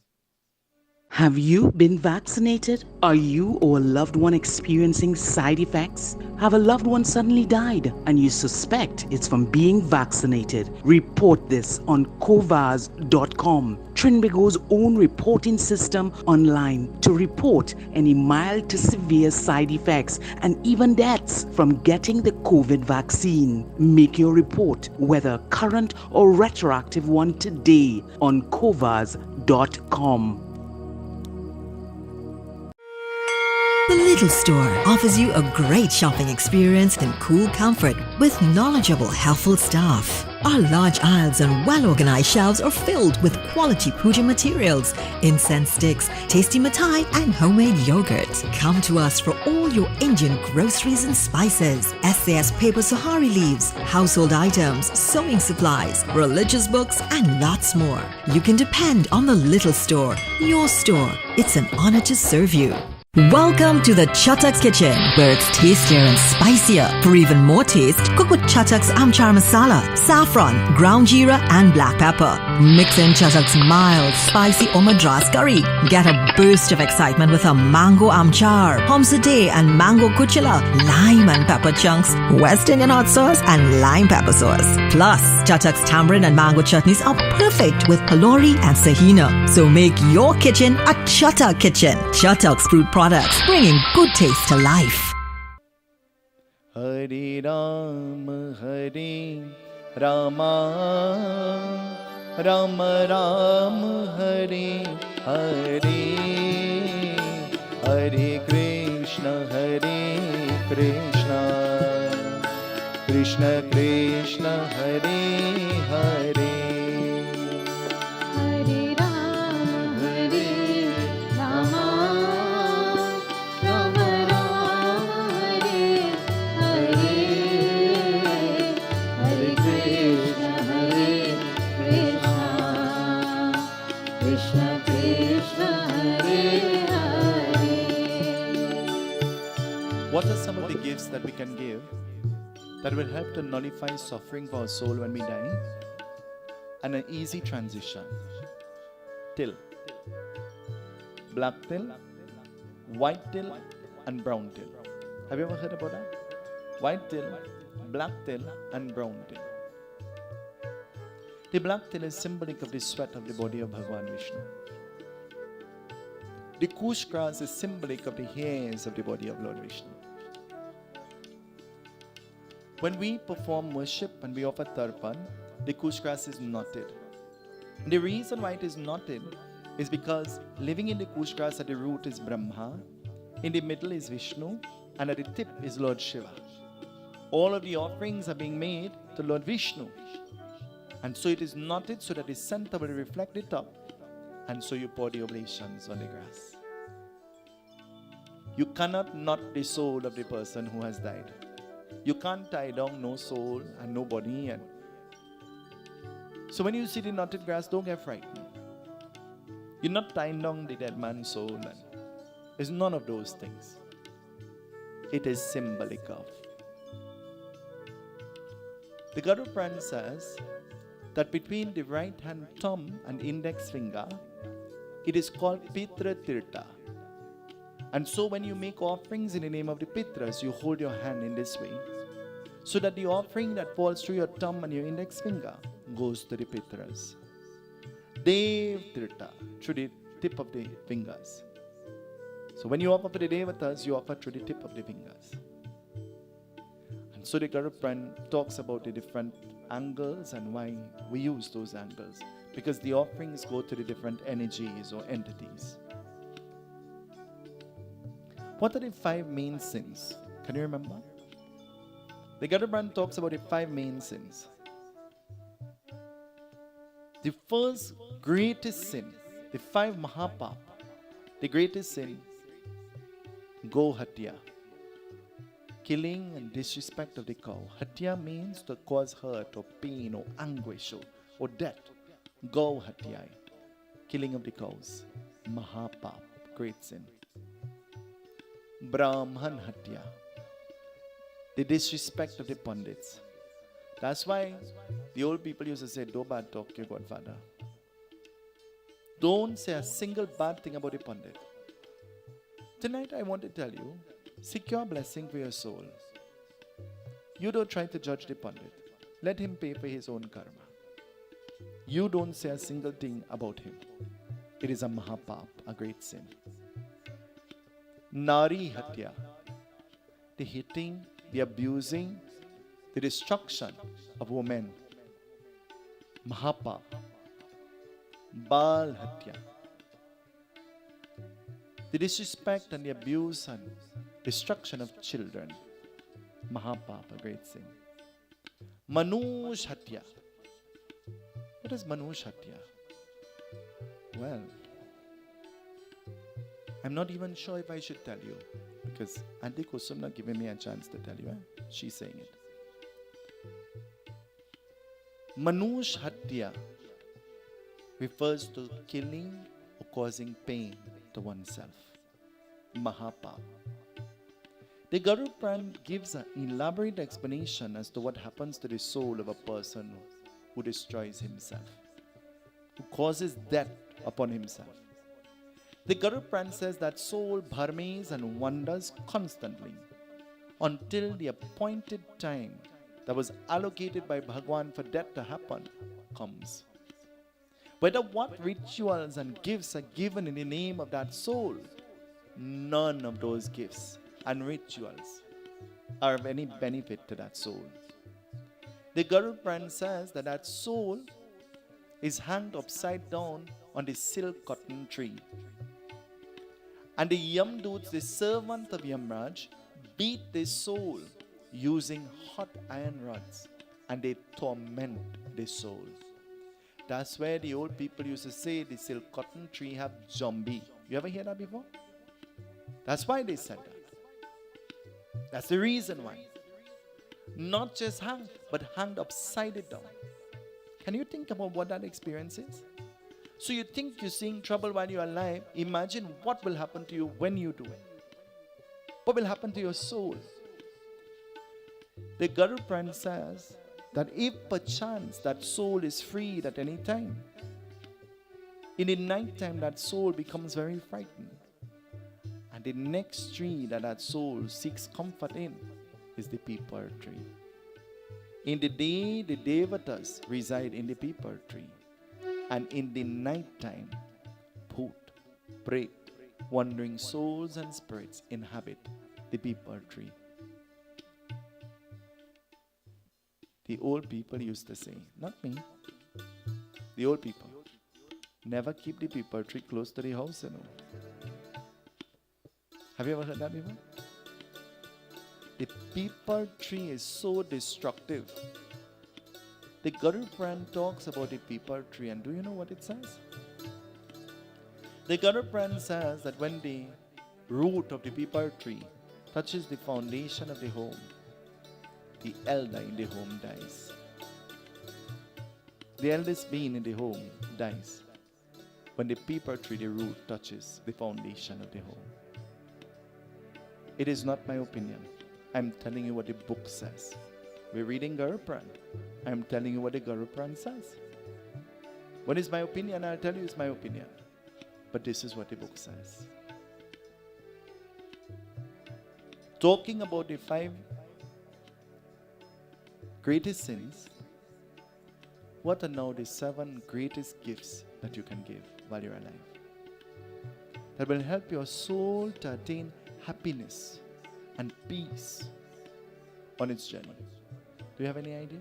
Have you been vaccinated? Are you or a loved one experiencing side effects? Have a loved one suddenly died and you suspect it's from being vaccinated? Report this on Covars.com, Trinbago's own reporting system online to report any mild to severe side effects and even deaths from getting the COVID vaccine. Make your report, whether current or retroactive one, today on Covars.com. The Little Store offers you a great shopping experience in cool comfort with knowledgeable, helpful staff. Our large aisles and well-organized shelves are filled with quality puja materials, incense sticks, tasty mithai and homemade yogurt. Come to us for all your Indian groceries and spices, SAS paper sahari leaves, household items, sewing supplies, religious books and lots more. You can depend on The Little Store, your store. It's an honor to serve you. Welcome to the Chatak's Kitchen, where it's tastier and spicier. For even more taste, cook with Chatak's Amchar Masala, saffron, ground jeera and black pepper. Mix in Chatak's mild, spicy or Madras curry. Get a burst of excitement with a mango amchar, homsade and mango kuchila, lime and pepper chunks, West Indian hot sauce and lime pepper sauce. Plus, Chatak's tamarind and mango chutneys are perfect with palori and sahina. So make your kitchen a Chatak kitchen. Chatak's fruit products, bringing good taste to life. Hare Rama, Rama Rama, Hare Hare, Hare Krishna, Hare Krishna, Krishna Krishna, Hare Hare, Hare Rama, Rama Rama, Hare Hare, Hare Krishna, Krishna Krishna, Hare Hare. What are some of the gifts that we can give that will help to nullify suffering for our soul when we die? And an easy transition. Till. Black till, white till, and brown till. Have you ever heard about that? White till, black till, and brown till. The black till is symbolic of the sweat of the body of Bhagavan Vishnu. The kush grass is symbolic of the hairs of the body of Lord Vishnu. When we perform worship and we offer tarpan, the kush grass is knotted. And the reason why it is knotted is because living in the kush grass at the root is Brahma, in the middle is Vishnu, and at the tip is Lord Shiva. All of the offerings are being made to Lord Vishnu. And so it is knotted so that the center will reflect the top. And so you pour the oblations on the grass. You cannot knot the soul of the person who has died. You can't tie down no soul and no body. And so when you see the knotted grass, don't get frightened. You're not tying down the dead man's soul. And it's none of those things. It is symbolic of. The Garuda Purana says that between the right hand thumb and index finger, it is called Pitra Tirtha. And so when you make offerings in the name of the Pitras, you hold your hand in this way, so that the offering that falls through your thumb and your index finger goes to the Pitras. Dev Tirtha, through the tip of the fingers. So when you offer for the Devatas, you offer through the tip of the fingers. And so the Garuda Purana talks about the different angles and why we use those angles. Because the offerings go to the different energies or entities. What are the 5 main sins? Can you remember? The Garuda Purana talks about the 5 main sins. The first greatest sin, the 5 Mahapap, the greatest sin, Go Hatya. Killing and disrespect of the cow. Hatya means to cause hurt or pain or anguish or death. Go Hatya. Killing of the cows. Mahapap, great sin. Brahman Hatya. The disrespect of the Pandits. That's why the old people used to say, don't bad talk your godfather. Don't say a single bad thing about the Pandit. Tonight I want to tell you, secure blessing for your soul. You don't try to judge the Pandit. Let him pay for his own karma. You don't say a single thing about him. It is a Mahapap, a great sin. Nari Hatya. The hitting, the abusing, the destruction of women. Mahapap. Bal Hatya. The disrespect and the abuse and destruction of children. Mahapap, a great sin. Manush Hatya. What is Manush Hatya? Well, I'm not even sure if I should tell you, because Auntie Kusum not giving me a chance to tell you. She's saying it. Manush Hatya refers to killing or causing pain to oneself. Mahapap. The Garuda Purana gives an elaborate explanation as to what happens to the soul of a person who destroys himself, who causes death upon himself. The Garuda Purana says that soul bharmes and wanders constantly until the appointed time that was allocated by Bhagwan for death to happen comes. Whether what rituals and gifts are given in the name of that soul, none of those gifts and rituals are of any benefit to that soul. The Garuda Purana says that that soul is hanged upside down on the silk cotton tree. And the Yamduts, the servant of Yamraj, beat their soul using hot iron rods, and they torment their soul. That's where the old people used to say the silk cotton tree have zombie. You ever hear that before? That's why they said that. That's the reason why. Not just hang, but hanged upside it down. Can you think about what that experience is? So you think you're seeing trouble while you're alive. Imagine what will happen to you when you do it. What will happen to your soul? The Garuda says that if perchance that soul is freed at any time, in the night time that soul becomes very frightened. And the next tree that soul seeks comfort in is the peepal tree. In the day, the Devatas reside in the peepal tree. And in the night time, Bhoot, Pret, wandering souls and spirits inhabit the peepal tree. The old people used to say, not me, the old people, never keep the peepal tree close to the house, you know. Have you ever heard that before? The peepal tree is so destructive. The Garuda talks about the peepal tree, and do you know what it says? The Garuda says that when the root of the peepal tree touches the foundation of the home, the elder in the home dies. The eldest being in the home dies when the peepal tree, the root, touches the foundation of the home. It is not my opinion. I'm telling you what the book says. We're reading Garuda. I'm telling you what the Garuda says. What is my opinion? I'll tell you it's my opinion. But this is what the book says. Talking about the 5 greatest sins, what are now the 7 greatest gifts that you can give while you're alive? That will help your soul to attain happiness and peace on its journey. Do you have any idea?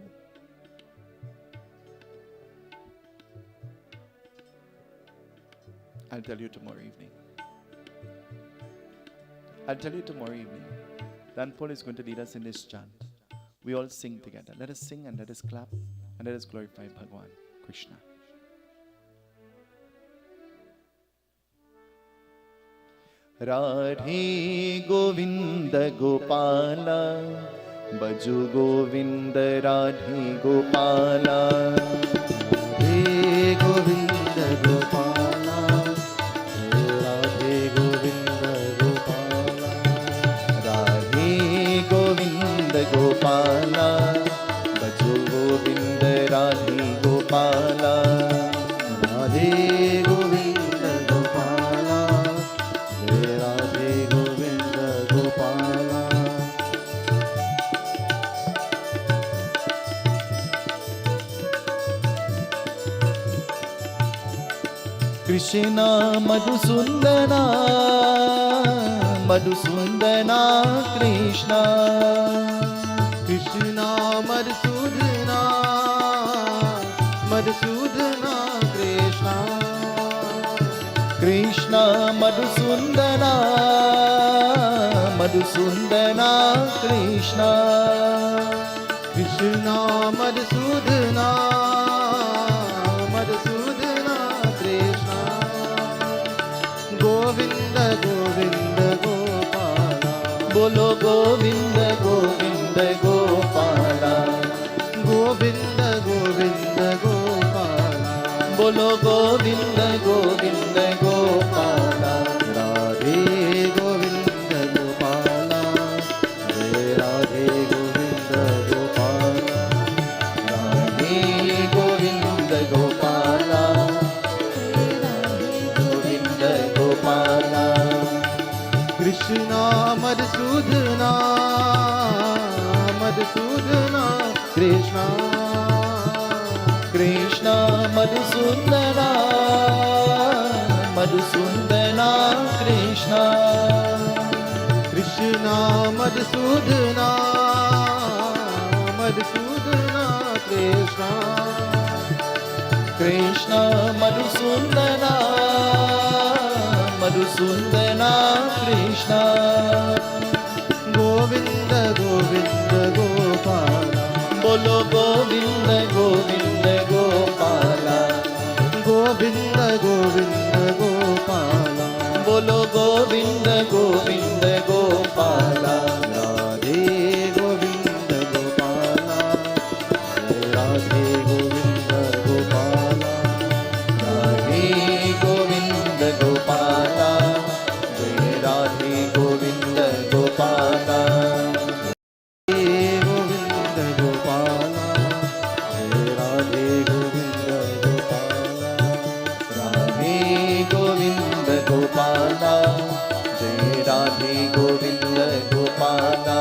I'll tell you tomorrow evening. I'll tell you tomorrow evening. Dan Paul is going to lead us in this chant. We all sing together. Let us sing and let us clap and let us glorify Bhagwan Krishna. Radhe Govinda Gopala, Baju Govinda Radhe Gopala. Radhe Govinda Gopala, Radhe Govinda Gopala. Radhe Govinda Gopala, Baju Govinda Radhe Gopala. Radhe Govinda Gopala, Radhe Govinda Gopala. Krishna Madhusundana, Madhusundana Krishna. Krishna Madhusudana, Madhusudana Krishna. Krishna Madhusundana, Madhusundana Krishna. Krishna Madhusudana, Madhusudana Krishna. Govinda Govinda Gopala, Bolo Govinda Govinda Gopala. Govinda Govinda Gopala, Bolo Govinda Govinda Gopala. Radhe Govinda Gopala, Radhe Govinda Gopala. Radhe Govinda Gopala, Radhe Govinda Gopala. Krishna Madhusudana, Madhusudana Krishna. Krishna Madhusudana, Madhusudana Krishna. Krishna Madhusudana, Madhusudana Krishna. Krishna Madhusudana, Madhusudana Krishna. Govinda Govind Gopala बोलो गोविंद गोविंद गोपाला गोविंद गोविंद गोपाला बोलो गोविंद गोविंद गोपाला राधे गोविंद गोपाला राधे गोविंद गोपाला राधे गोविंद गोपाला राधे गोविंद गोपाला गोविंद गोपाला राधे गोविंद गोपाला राधे गोविंद गोपाला जय राधे गोविंद गोपाला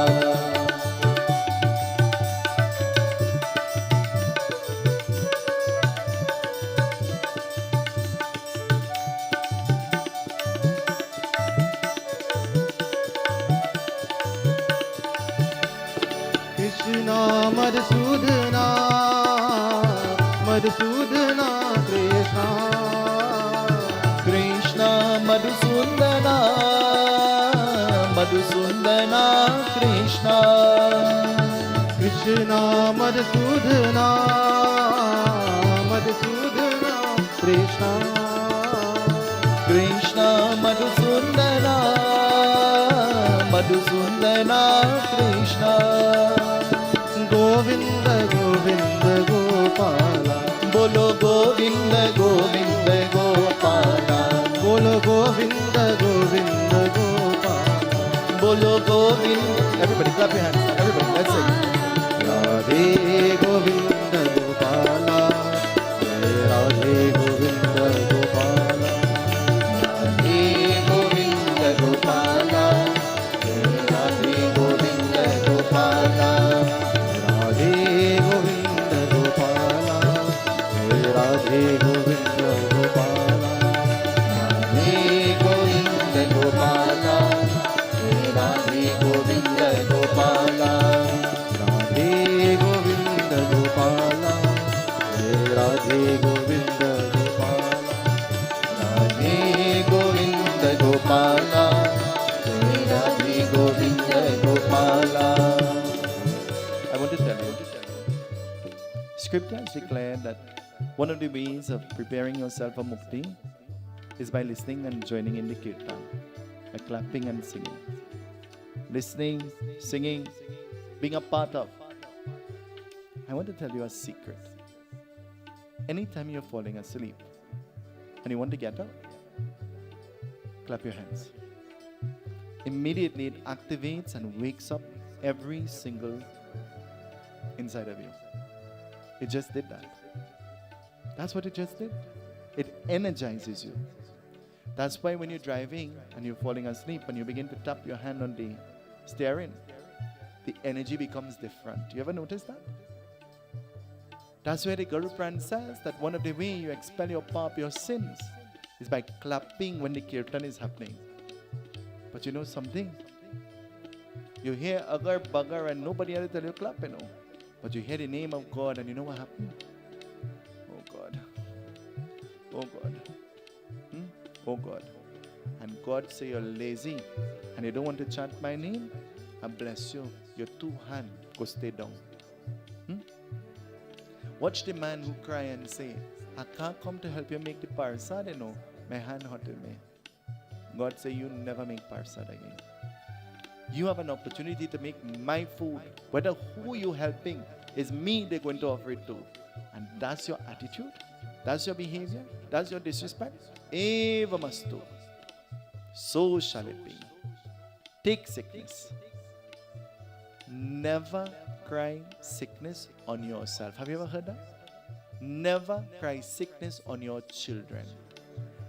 कृष्णा मधुसूदना मधुसूदना कृष्णा कृष्णा मधुसूदना मधुसूदना कृष्णा कृष्णा मधुसूदना मधुसूदना कृष्णा कृष्णा मधुसूदना मधुसूदना कृष्णा गोविंद गोविंद गोपाला बोलो गोविंद गोविंद गोपाला बोलो गोविंद गोविंद गोपाला बोलो Govind everybody clap your hands everybody let's sing Radhe Govind Gopala Radhe Govind Gopala Radhe Govind Gopala Radhe Govind Gopala Radhe Govind Gopala Radhe Govind Gopala Radhe Govind Gopala Radhe Govind Gopala Radhe Govind Gopala Radhe Govind Gopala Radhe Govind Gopala Radhe Govind Gopala I want to tell you, scriptures declare that one of the ways of preparing yourself for mukti is by listening and joining in the kirtan, by clapping and singing. Listening, singing, being a part of. I want to tell you a secret. Anytime you're falling asleep and you want to get up, clap your hands. Immediately it activates and wakes up every single inside of you. It just did that. That's what it just did. It energizes you. That's why when you're driving and you're falling asleep and you begin to tap your hand on the steering, the energy becomes different. You ever notice that? That's why the Guru Pran says that one of the ways you expel your pap, your sins, is by clapping when the kirtan is happening. But you know something? You hear agar bagar and nobody else tell you clap, you know. But you hear the name of God and you know what happened? Oh God. Oh God. Oh God. And God say you're lazy and you don't want to chant my name? I bless you. Your two hands go stay down. Watch the man who cry and say, I can't come to help you make the parsad, you know. My hand hurted me. God say you never make parsad again. You have an opportunity to make my food. Whether who you helping is me they're going to offer it to. And that's your attitude? That's your behavior? That's your disrespect? Eva mastu. So shall it be. Take sickness. Never cry sickness on yourself. Have you ever heard that? Never cry sickness on your children.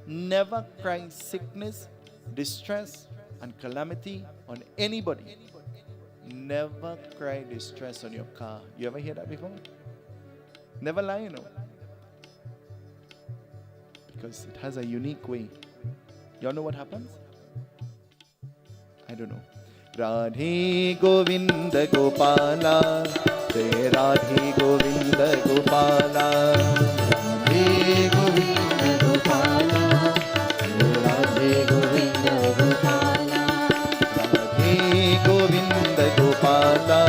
Never cry sickness, distress, and calamity on anybody. Never cry distress on your car. You ever hear that before? Never lie, you know. Because it has a unique way. Y'all know what happens? I don't know. Radhe Govinda Gopala, Jai Radhe Govinda Gopala, Radhe Govinda Gopala, Jai Radhe Govinda Gopala, Radhe Govinda Gopala,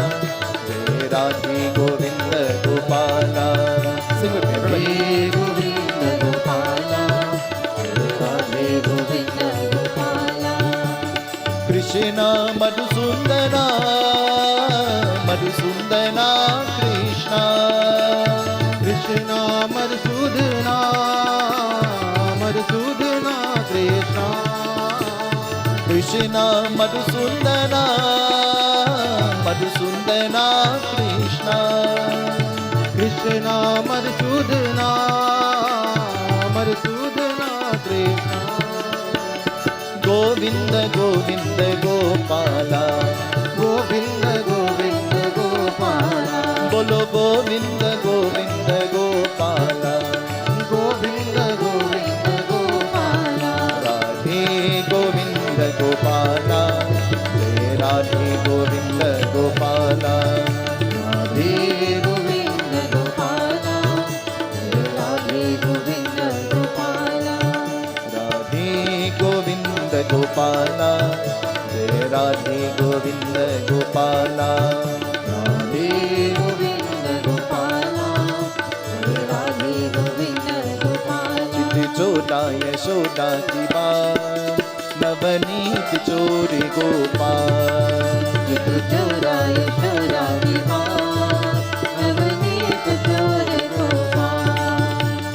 Krishna Madhusudana Madhusudana Krishna Krishna Madhusudana Madhusudana Krishna Krishna Madhusudana Madhusudana Krishna Krishna Madhusudana Madhusudana Krishna Govinda Govinda Gopala Govinda Govinda Gopala Bolo Govinda Govinda Gopala Govinda Govinda Gopala Radhe Govinda Gopala Jai Radhe Govinda Gopala Radhe Govinda Gopala, Radhe Govinda Gopala, Radhe Govinda Gopala Jai Radhe Govinda Gopala Radhe Govinda Gopala, Radhe Govinda Gopala. चित चोरा यशोदा की बात नवनीत चोरी गोपाल चित्र चोरा यशोदा की बात, नवनीत चोर गोपाल।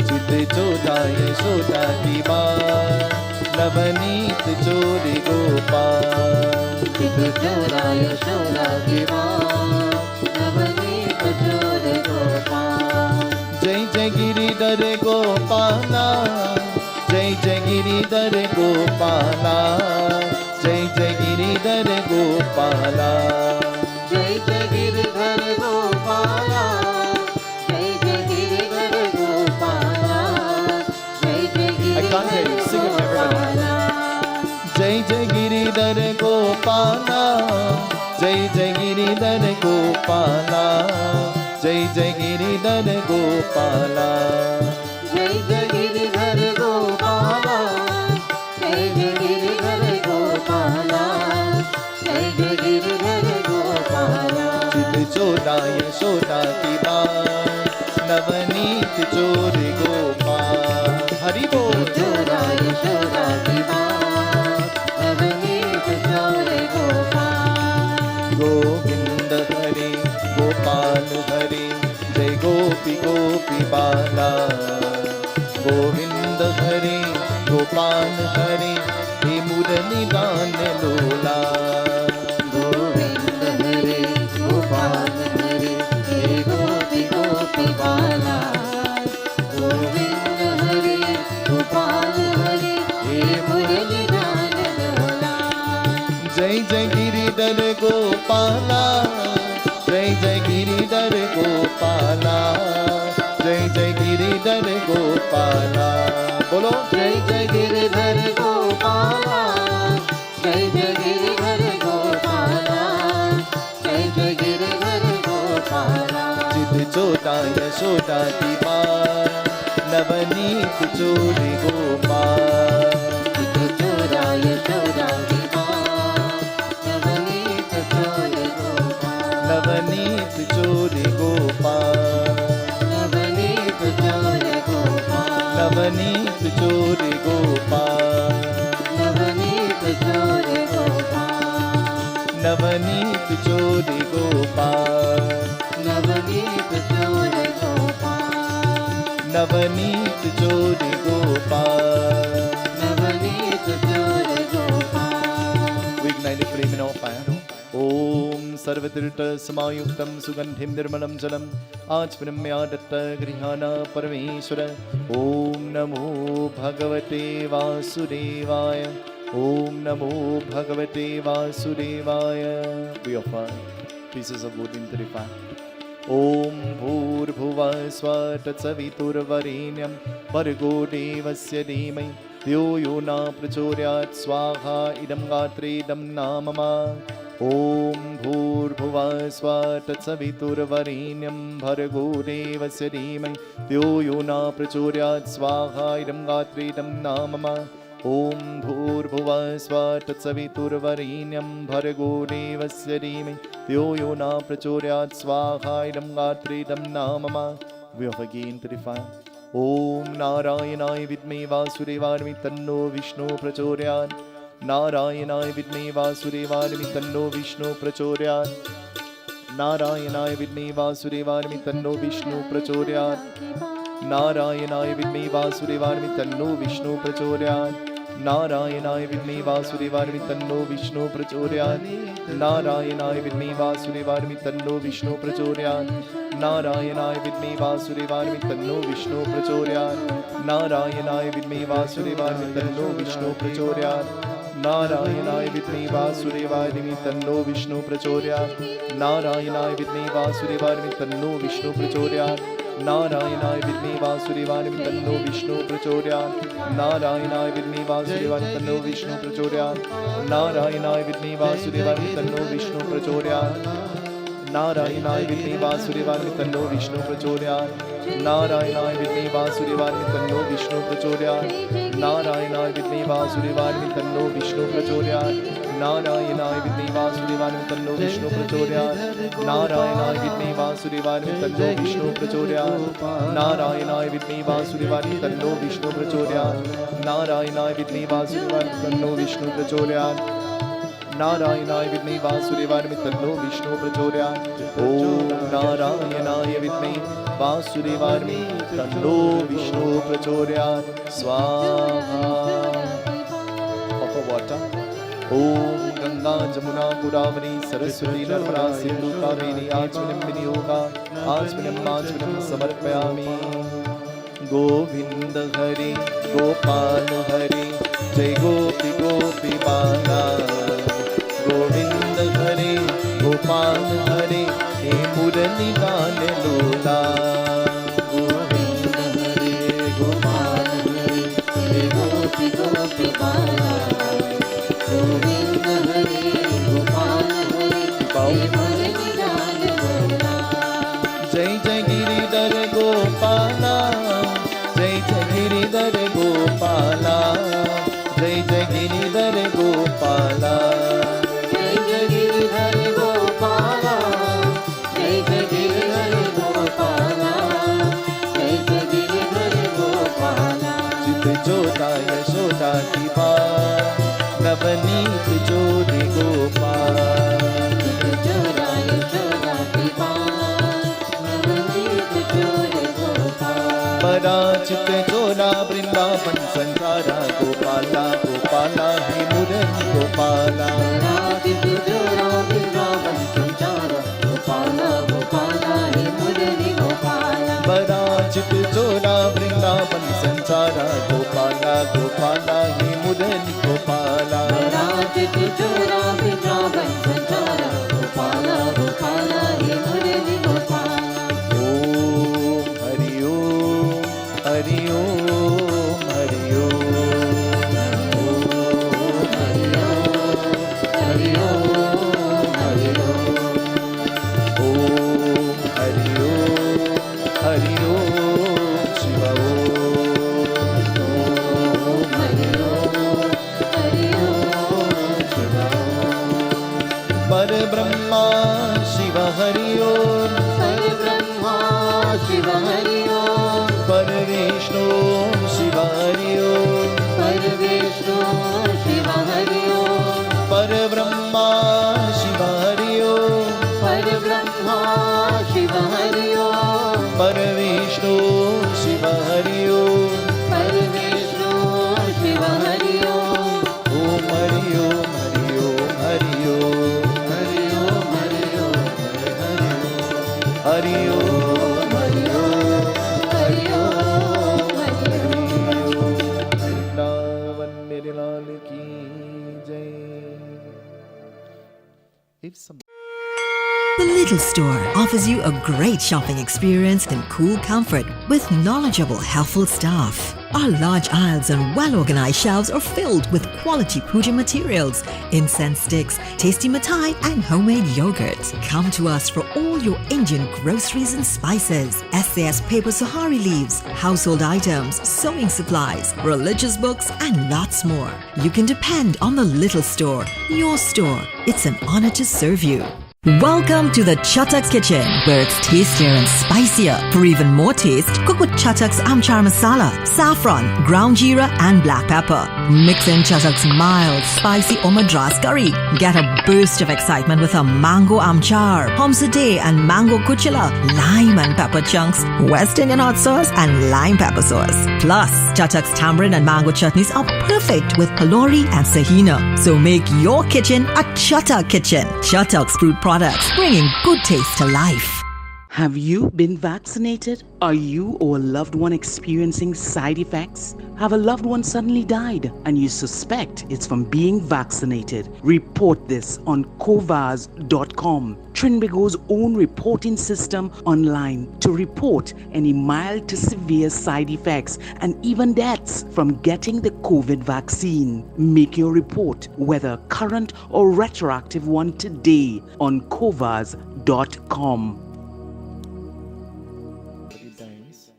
चित चोरा यशोदा की बात नवनीत चोरी गोपाल चित्र चोरा यशोदा की बात, नवनीत चोर गोपाल। जय जय गिरिधर गोपाला जय जय गिरिधर गोपाला जय जय गिरिधर गोपाला जय जय गिरिधर गोपाला, जय जय गिरिधर गोपाला, जय जय I can't hear you. Sing it, everybody. जय जय गिरिधर गोपाला जय जय गिरिधर गोपाला जय जय गिरिधर गोपाला जय जय गिरिधर गोपाला, जय जय गिरिधर गोपाला, जय जय गिरिधर गोपाला। चित चोरा यशोदा की बात नवनीत चोर गोपाल हरि बोल चोरा यशोदा की बात, नवनीत चोर गोपाल। गोविंद हरि गोपाल हरि जय गोपी गोपी बाला गोविंद हरि गोपाल हरि हे मुरली गान लोला गोविंद हरे गोपाल हरे, हे गोपी गोपी बाला। गोविंद हरे गोपाल हरे, हे मुरली गान लोला। जय जय गिरिधर गोपाला जय जय गिरिधर गोपाला जय जय गिरिधर गोपाला बोलो जय जय गिरिधर गोपाला, जय जय गिरिधर गोपाला, जय जय गिरिधर गोपाला। चित चोरा यशोदा की बात नवनीत चोरी गोपाल चित्र चोरा यशोदा की बात, नवनीत चोर गोपाल। नवनीत चोरी गोपाल नवनीत चोर गोपाल, नवनीत चोरी गोपाल नवनीत चोर गोपाल। नवनीत चोरी गोपाल नवनीत चोर गोपाल, नवनीत चोरी गोपाल नवनीत चोर Gopal. We ignite the flame in our fire. Om Sarvatirta Samayuktam Sugandhim Nirmalam Jalam Achpanamya Datta Grihana Parameshwara Om Namo Bhagavate Vasudevaya Om Namo Bhagavate Vasudevaya. We offer pieces of wood into the fire. Om Bhurbhuva Svatatsaviturvarenyam Bhargo Devasya Dhimai Dhyo Yo Na Prachoryat Swaha Idam Gatre Idam Namama Om Bhurbhuva Svatatsaviturvarenyam Bhargo Devasya Dhimai Dhyo Yo Na Prachoryat Swaha Idam Gatre Idam Namama Om Bhurbhuva Svatatsaviturvarenyam Bhargo Devasya Dhimai Dhyo Yo Na Prachoryat Swaha Idam Gatre Idam Namama. We offer again to the fire. Om Narayanaya Vidme Vasudevaya Tanno Vishnu Prachoryat नारायणाय विद्महे वासुदेवाय धीमहि तन्नो विष्णु प्रचोदयात् नारायणाय विद्महे वासुदेवाय धीमहि तन्नो विष्णु प्रचोदयात् नारायणाय विद्महे वासुदेवाय धीमहि तन्नो विष्णु प्रचोदयात् नारायणाय विद्महे वासुदेवाय धीमहि तन्नो विष्णु प्रचोदयात् नारायणाय विद्महे वासुदेवाय धीमहि तन्नो विष्णु प्रचोदयात् नारायणाय विद्महे वासुदेवाय धीमहि तन्नो विष्णु प्रचोदयात् नारायणाय विद्महे वासुदेवाय धीमहि तन्नो विष्णु प्रचोदयात् नारायणाय विद्महे वासुदेवाय धीमहि तन्नो विष्णु प्रचोदयात् नारायणाय विद्महे वासुदेवाय धीमहि तन्नो विष्णु प्रचोदयात् नारायणाय विद्महे वासुदेवाय धीमहि तन्नो विष्णु प्रचोदयात् नारायणाय विद्महे वासुदेवाय धीमहि तन्नो विष्णु प्रचोदयात् नारायणाय विद्महे वासुदेवाय धीमहि तन्नो विष्णु प्रचोदयात् नारायणाय विद्महे वासुदेवाय धीमहि तन्नो विष्णु प्रचोदयात् नारायणाय विद्महे वासुदेवाय धीमहि तन्नो विष्णु प्रचोदयात् नारायणाय विद्महे वासुदेवाय धीमहि तन्नो विष्णु प्रचोदयात् नारायणाय विद्महे वासुदेवाय धीमहि तन्नो विष्णु प्रचोदयात् नारायणाय विद्महे वासुदेवाय धीमहि तन्नो विष्णु प्रचोदयात् नारायणाय विद्महे वासुदेवाय धीमहि तन्नो विष्णु प्रचोदयात् नारायणाय विद्महे वासुदेवाय धीमहि तन्नो विष्णु प्रचोदयात् नारायणाय विद्महे वासुदेवाय धीमहि तन्नो विष्णु प्रचोदयात् ओम नारायणाय विद्महे वासुदेवाय धीमहि तन्नो विष्णु प्रचोदयात् स्वाहा Offer water. ओम गंगा जमुना गोदावरी सरस्वती नर्मदा सिंधु कावेरी आचमनम विनियोगा आचमनम समर्पयामि गोविंद हरि गोपाल हरि जय गोपी गोपी बाला गोविंद हरि गोपाल हरि हे मुरली लाल लोला गोविंद हरे गोपाल हरे हे गोपी गोपी बाला गोविंद हरे गोपाल हरे हे मुरली लाल लोला जय जय गिरिधर गोपाला जय जय गिरिधर गोपाला जय जय गिरिधर गोपाला जय जय गिरिधर गोपाला जय जय गिरिधर गोपाला जय जय गिरिधर गोपाला चित जोता यशोदा की बात नवनीत जोड़ी गोपाल जोड़ा यशोदा की बात नवनीत जोड़े गोपाल पराचित जोड़ा वृंदावन संसारा गोपाला गोपाला हे मुरली गोपाला राधित जोड़ा वृंदावन संचारा गोपाला गोपाला हे मुरली गोपाला पराचित जोड़ा वृंदावन संसारा गोपाला गोपाला हे मुरली गोपाला राधित जोड़ा वृंदावन संचारा गोपाला गोपाला हे मुरली गोपाला ओम हरि ओम हरि ओम हरि ओम हरि ओम हरि ओम ओम हरि ओम हरि ओम शिव ओम हरि ओम शिव पर ब्रह्मा शिव हरि ओम पर ब्रह्मा शिव हरि ओम पर विष्णु शिव हरि ओम पर विष्णु शिव हरि ओम पर ब्रह्मा शिव हरि ओम पर ब्रह्मा शिव हरि ओम पर विष्णु शिव हरि ओम पर विष्णु शिव हरि ओम ओम हरि ओम हरि ओम हरि ओम हरि ओम हरि ओम हरि ओम हरि ओम हरि ओम हरि ओम वृंदावन मेरे लाल की जय। If some The Little Store offers you a great shopping experience in cool comfort with knowledgeable, helpful staff. Our large aisles and well-organized shelves are filled with quality puja materials, incense sticks, tasty mithai and homemade yogurts. Come to us for all your Indian groceries and spices, SAS paper sahari leaves, household items, sewing supplies, religious books and lots more. You can depend on The Little Store, your store. It's an honor to serve you. Welcome to the Chutak's Kitchen, where it's tastier and spicier. For even more taste, cook with Chutak's Amchar Masala, saffron, ground jeera and black pepper. Mix in Chutak's mild, spicy or Madras curry. Get a burst of excitement with a mango amchar, pomsade and mango kuchila, lime and pepper chunks, West Indian hot sauce and lime pepper sauce. Plus, Chutak's tamarind and mango chutneys are perfect with kalori and sahina. So make your kitchen a Chutak kitchen. Chutak's fruit products, bringing good taste to life. Have you been vaccinated? Are you or a loved one experiencing side effects? Have a loved one suddenly died and you suspect it's from being vaccinated? Report this on covars.com, Trinbago's own reporting system online to report any mild to severe side effects and even deaths from getting the COVID vaccine. Make your report, whether current or retroactive one, today on covars.com. Dies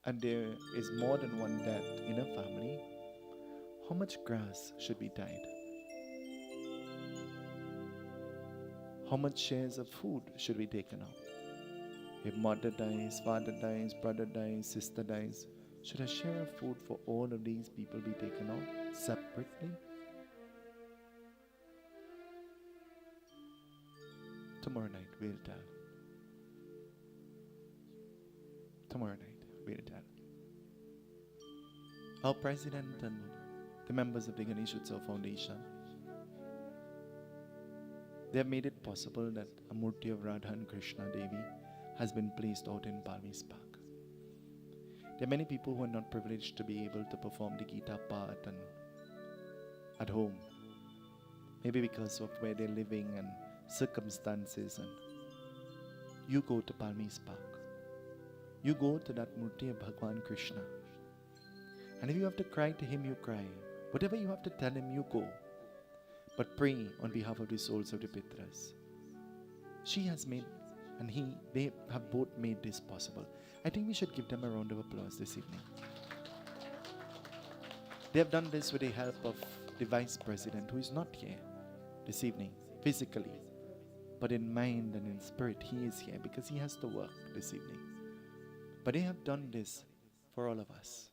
and there is more than one death in a family, how much grass should be tied? How much shares of food should be taken out? If mother dies, father dies, brother dies, sister dies, should a share of food for all of these people be taken out separately? Tomorrow night we'll tell. Tomorrow night we'll tell. Our president and the members of the Ganesh Utsav Foundation, they have made it possible that a murti of Radha and Krishna Devi has been placed out in Palmis Park. There are many people who are not privileged to be able to perform the Gita Path and at home, maybe because of where they're living and circumstances, and you go to Palmis Park. You go to that murti of Bhagwan Krishna. And if you have to cry to him, you cry. Whatever you have to tell him, you go. But pray on behalf of the souls of the Pitras. She has made, and they have both made this possible. I think we should give them a round of applause this evening. They have done this with the help of the Vice President, who is not here this evening, physically. But in mind and in spirit, he is here because he has to work this evening. But they have done this for all of us.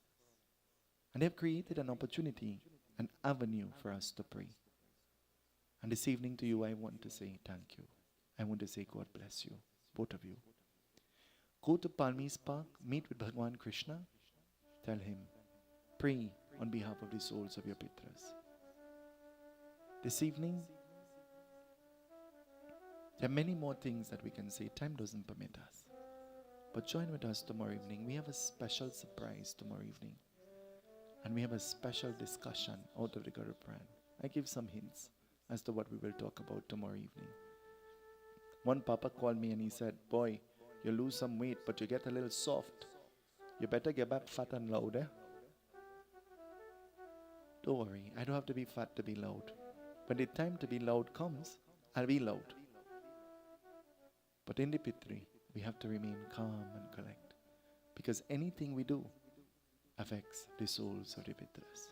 And they have created an opportunity, an avenue for us to pray. And this evening to you, I want to say thank you. I want to say God bless you, both of you. Go to Palmis Park, meet with Bhagwan Krishna, tell him, pray on behalf of the souls of your Pitras. This evening, there are many more things that we can say. Time doesn't permit us. But join with us tomorrow evening. We have a special surprise tomorrow evening. And we have a special discussion out of the Garuda Puran. I give some hints as to what we will talk about tomorrow evening. One papa called me and he said, boy, you lose some weight, but you get a little soft. You better get back fat and loud, eh? Don't worry, I don't have to be fat to be loud. When the time to be loud comes, I'll be loud. But in the Pitri, we have to remain calm and collect, because anything we do affects the souls of the Pitras.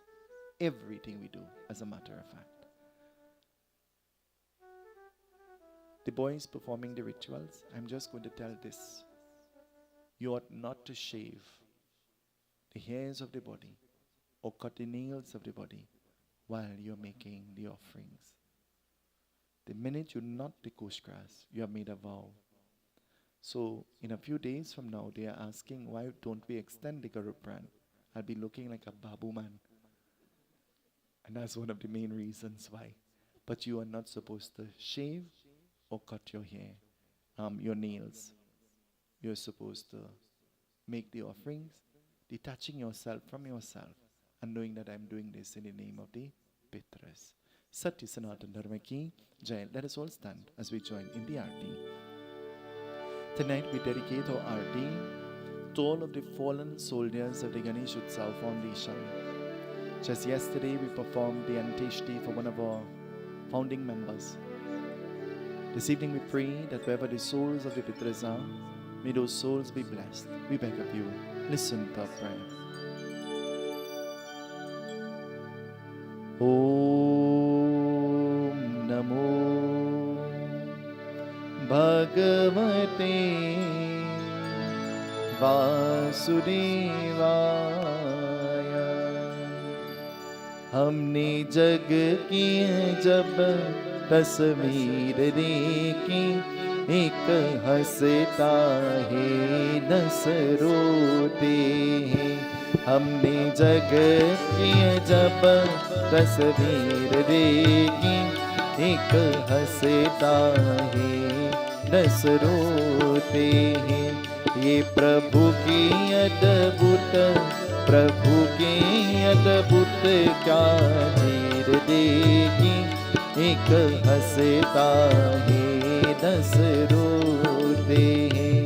Everything we do, as a matter of fact. The boys performing the rituals, I'm just going to tell this. You ought not to shave the hairs of the body or cut the nails of the body while you're making the offerings. The minute you knot the kush grass, you have made a vow. So in a few days from now, they are asking, why don't we extend the Garuda Puran? I'll be looking like a babu man. And that's one of the main reasons why. But you are not supposed to shave or cut your hair, your nails. You're supposed to make the offerings, detaching yourself from yourself and knowing that I'm doing this in the name of the Pitras. Satya Sanatana Dharma Ki Jai. Let us all stand as we join in the Aarti. Tonight we dedicate our Aarti to all of the fallen soldiers of the Ganesh Utsav Foundation. Just yesterday we performed the Anteshti for one of our founding members. This evening we pray that wherever the souls of the Pitras are, may those souls be blessed. We beg of you, listen to our prayer. Om Namo भगवते वासुदेवाय। हमने जग की जब तस्वीर देखी, एक हंसता है 10 रोते हैं। हमने जग की जब तस्वीर देखी, एक हंसता है 10 रोते हैं। ये प्रभु की अद्भुत, प्रभु की अद्भुत क्या चीज देखी, एक हंसता है 10 रोते हैं।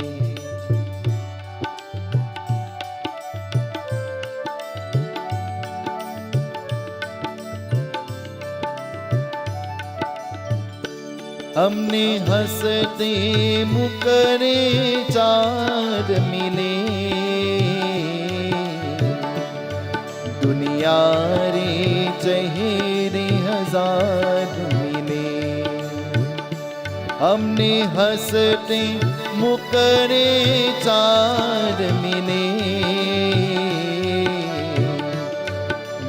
हमने हंसते मुकरे 4 मिले, दुनिया रे चेहरे 1000 मिले। हमने हंसते मुकरे 4 मिले,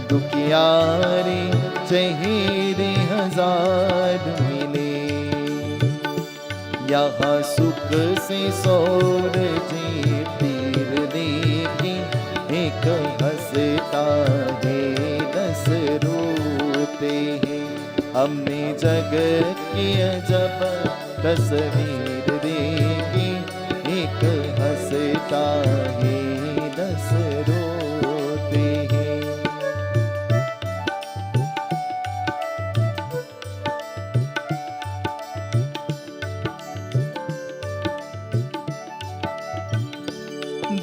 दुखियारे चेहरे 1000 मिले। यहाँ सुख से सोर जी पीर देखी, एक हंसता है 10 रोते हैं। हमने जग की जब तस्वीर देखी, एक हंसता है 10 रोते हैं।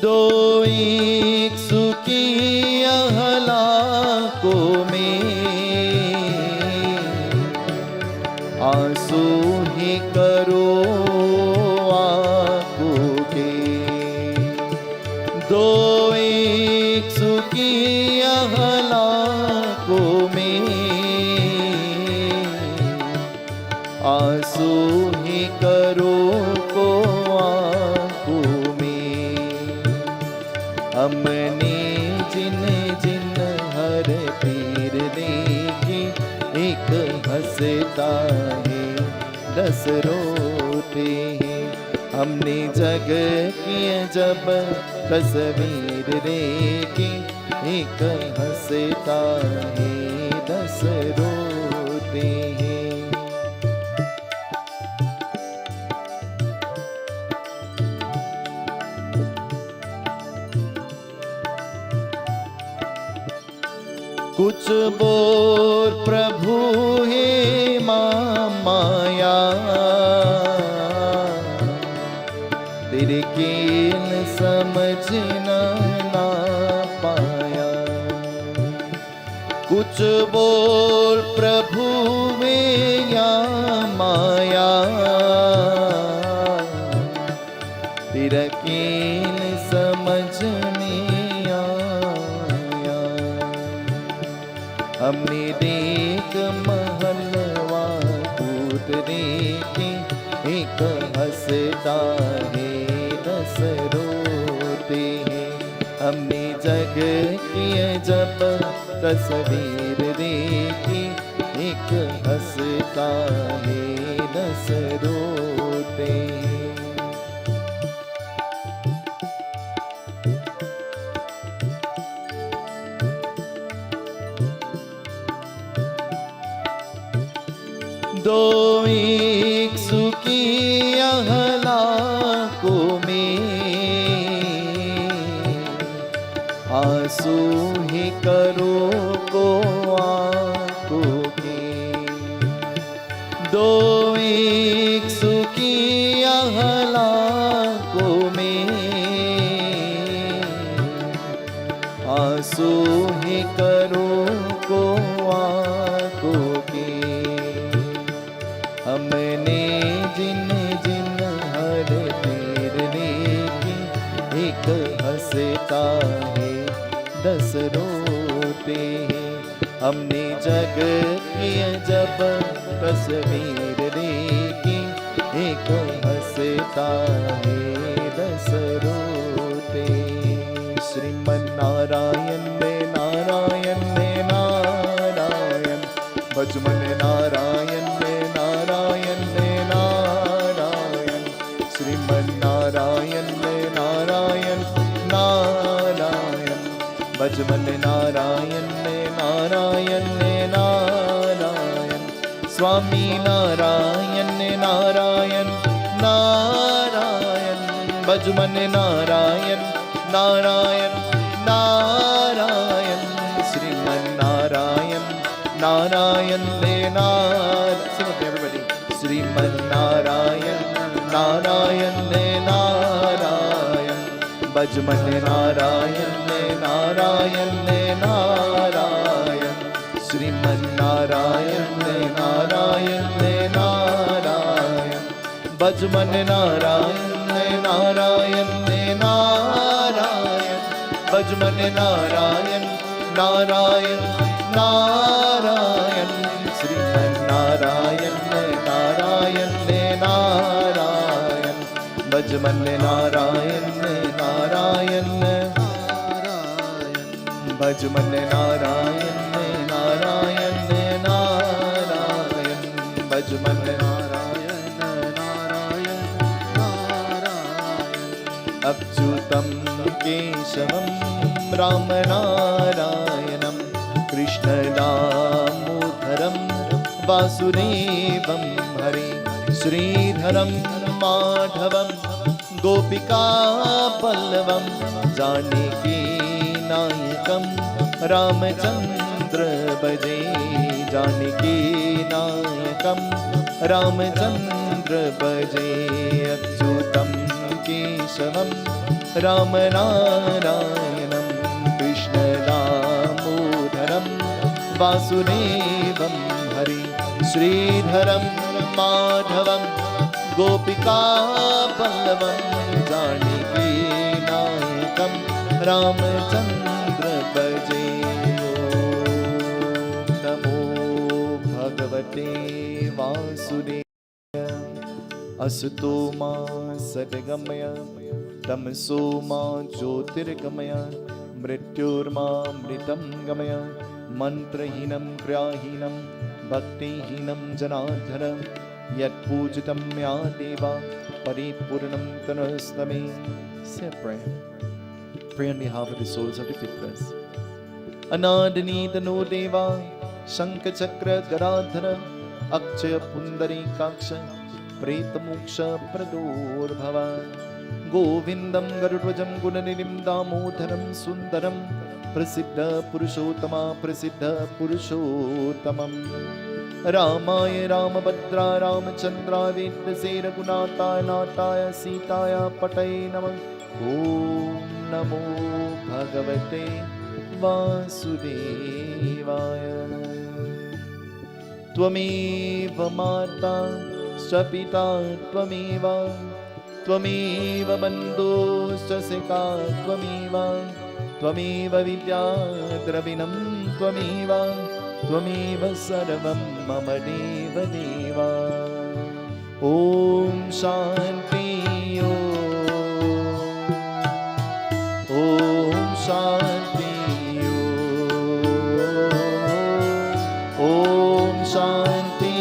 दो एक सुखी हलाकों में, आंसू ही करो आंखों के। दो एक सुखी हलाकों में, आंसू ही करो को आंखों में। हमने जिन जिन हर पीर देखी, एक हंसता है 10 रोते हैं। हमने जग की जब तस्वीर देखी, एक हंसता है 10 रोते हैं। कुछ बोल प्रभु है माया, तेरे कीन समझना ना पाया। कुछ बोल प्रभु में या माया, तेरा कीन समझ में आया। हमने देख महलवा कूद देखी, एक हंसता है 10 रोते हैं। हमने जग की जब तस्वीर देखी, एक हंसता है 10 रोते हैं। दो एक सुखी हलाकों में, आंसू ही करो को आंखों के। दो एक सुखी हलाकों में, आंसू ही करो को आंखों के। हमने जिन जिन हर पीर देखी, एक हंसता है 10 रोते हैं। हमने जग की जब तस्वीर देखी, एक हंसता है दस रोते। श्रीमन्नारायण ने नारायण ने नारायण, भज मन नारायण ने नारायण ने नारायण। श्रीमन्नारायण ने नारायण नारायण, भज मन नारायण ने नारायण ने नारायण। स्वामी नारायण ने नारायण नारायण, भज मन नारायण नारायण नारायण। श्रीमन्नारायण नारायण ने Narayan, sing with me everybody. Sriman Narayana Narayan ने नारायण, भज मन नारायण ने नारायण ने नारायण। श्रीमन्नारायण ने नारायण ने नारायण, भज मन नारायण ने नारायण ने नारायण। भज मन नारायण नारायण नारायण। श्रीमन्नारायण ने नारायण ने नारायण, भज मन नारायण ने नारायण नारायण। भज मन नारायण ने नारायण ने नारायण, भज मन नारायण नारायण नारायण। अच्युतं केशवं राम नारायणं, कृष्ण दामोदरं वासुदेवं हरे। श्रीधरं माधवं गोपिका बल्लवं, जानकी नायकं रामचंद्र भजे। जानकी नायकं रामचंद्र भजे। अच्युतं केशवं राम नारायणं, कृष्ण दामोदरं वासुदेवं हरे। श्रीधरं माधवं गोपिका बल्लवं, जानकी नायकं रामचंद्र भजे। ओम नमो भगवते वासुदेवाय। असतो मा सद्गमय, तमसो मा ज्योतिर्गमय, मृत्युर्मामृतं गमय। मंत्रहीनं क्रियाहीनं भक्तिहीनं जनार्दन, यत्पूजितं मया देवा परिपूर्णं तनस्तमे। Say a prayer. Pray on behalf of the souls of the Pitras. Anadini no deva, Shankha Chakra Garadhara, Akshaya Pundarikaksha, Preta Moksha Prador Bhava. Govindam Garudvajam Gunanirim Damodharam Sundaram, Prasiddha Purushottama Prasiddha Purushottamam. Ramaya Ramabhadra Ramachandra Veddasera Gunataya Nataya Sitaya Pataya Namah. Om Namo Bhagavate Vasudevaya. Tvameva Mata Sapita Tvameva, Tvameva Bandhu Sasika Tvameva, Tvameva Vidya Dravinam Tvameva, Tvameva Sarvam Mama Deva Deva. Om Shanti Om Shanti Om Shanti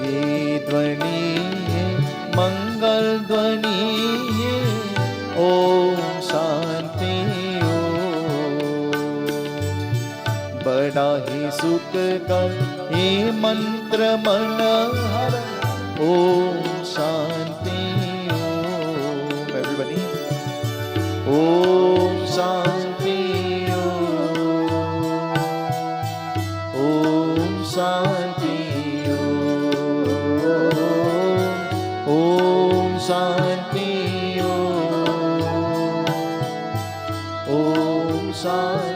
Ye Dvani Mangal Dvani Om Shanti बड़ा ही सुख का ये मंत्र मन हर। Om Shanti Om everybody. Om Shanti Om Shanti Om Shanti Om Shanti.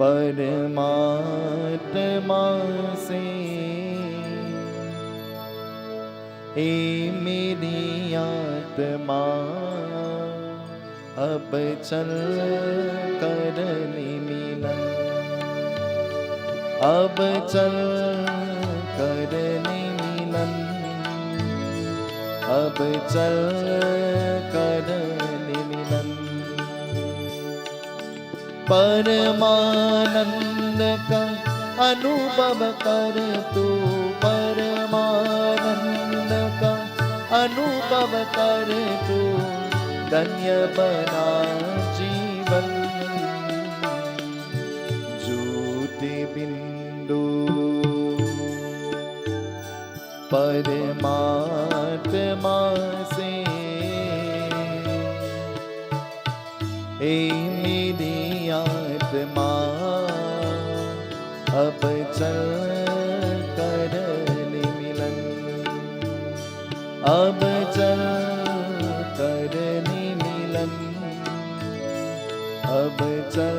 परमात्मा से ए मेरी आत्मा अब चल करने मिलन, अब चल करने मिलन, अब चल करने मिलन। परमानंद का अनुभव कर तू, परमानंद का अनुभव कर तू, धन्य बना जीवन। ज्योति बिंदु परमात्मा से, ए मेरी आत्मा अब चल करने मिलन, अब चल करने मिलन, अब चल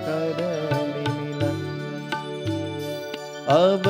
करने मिलन, अब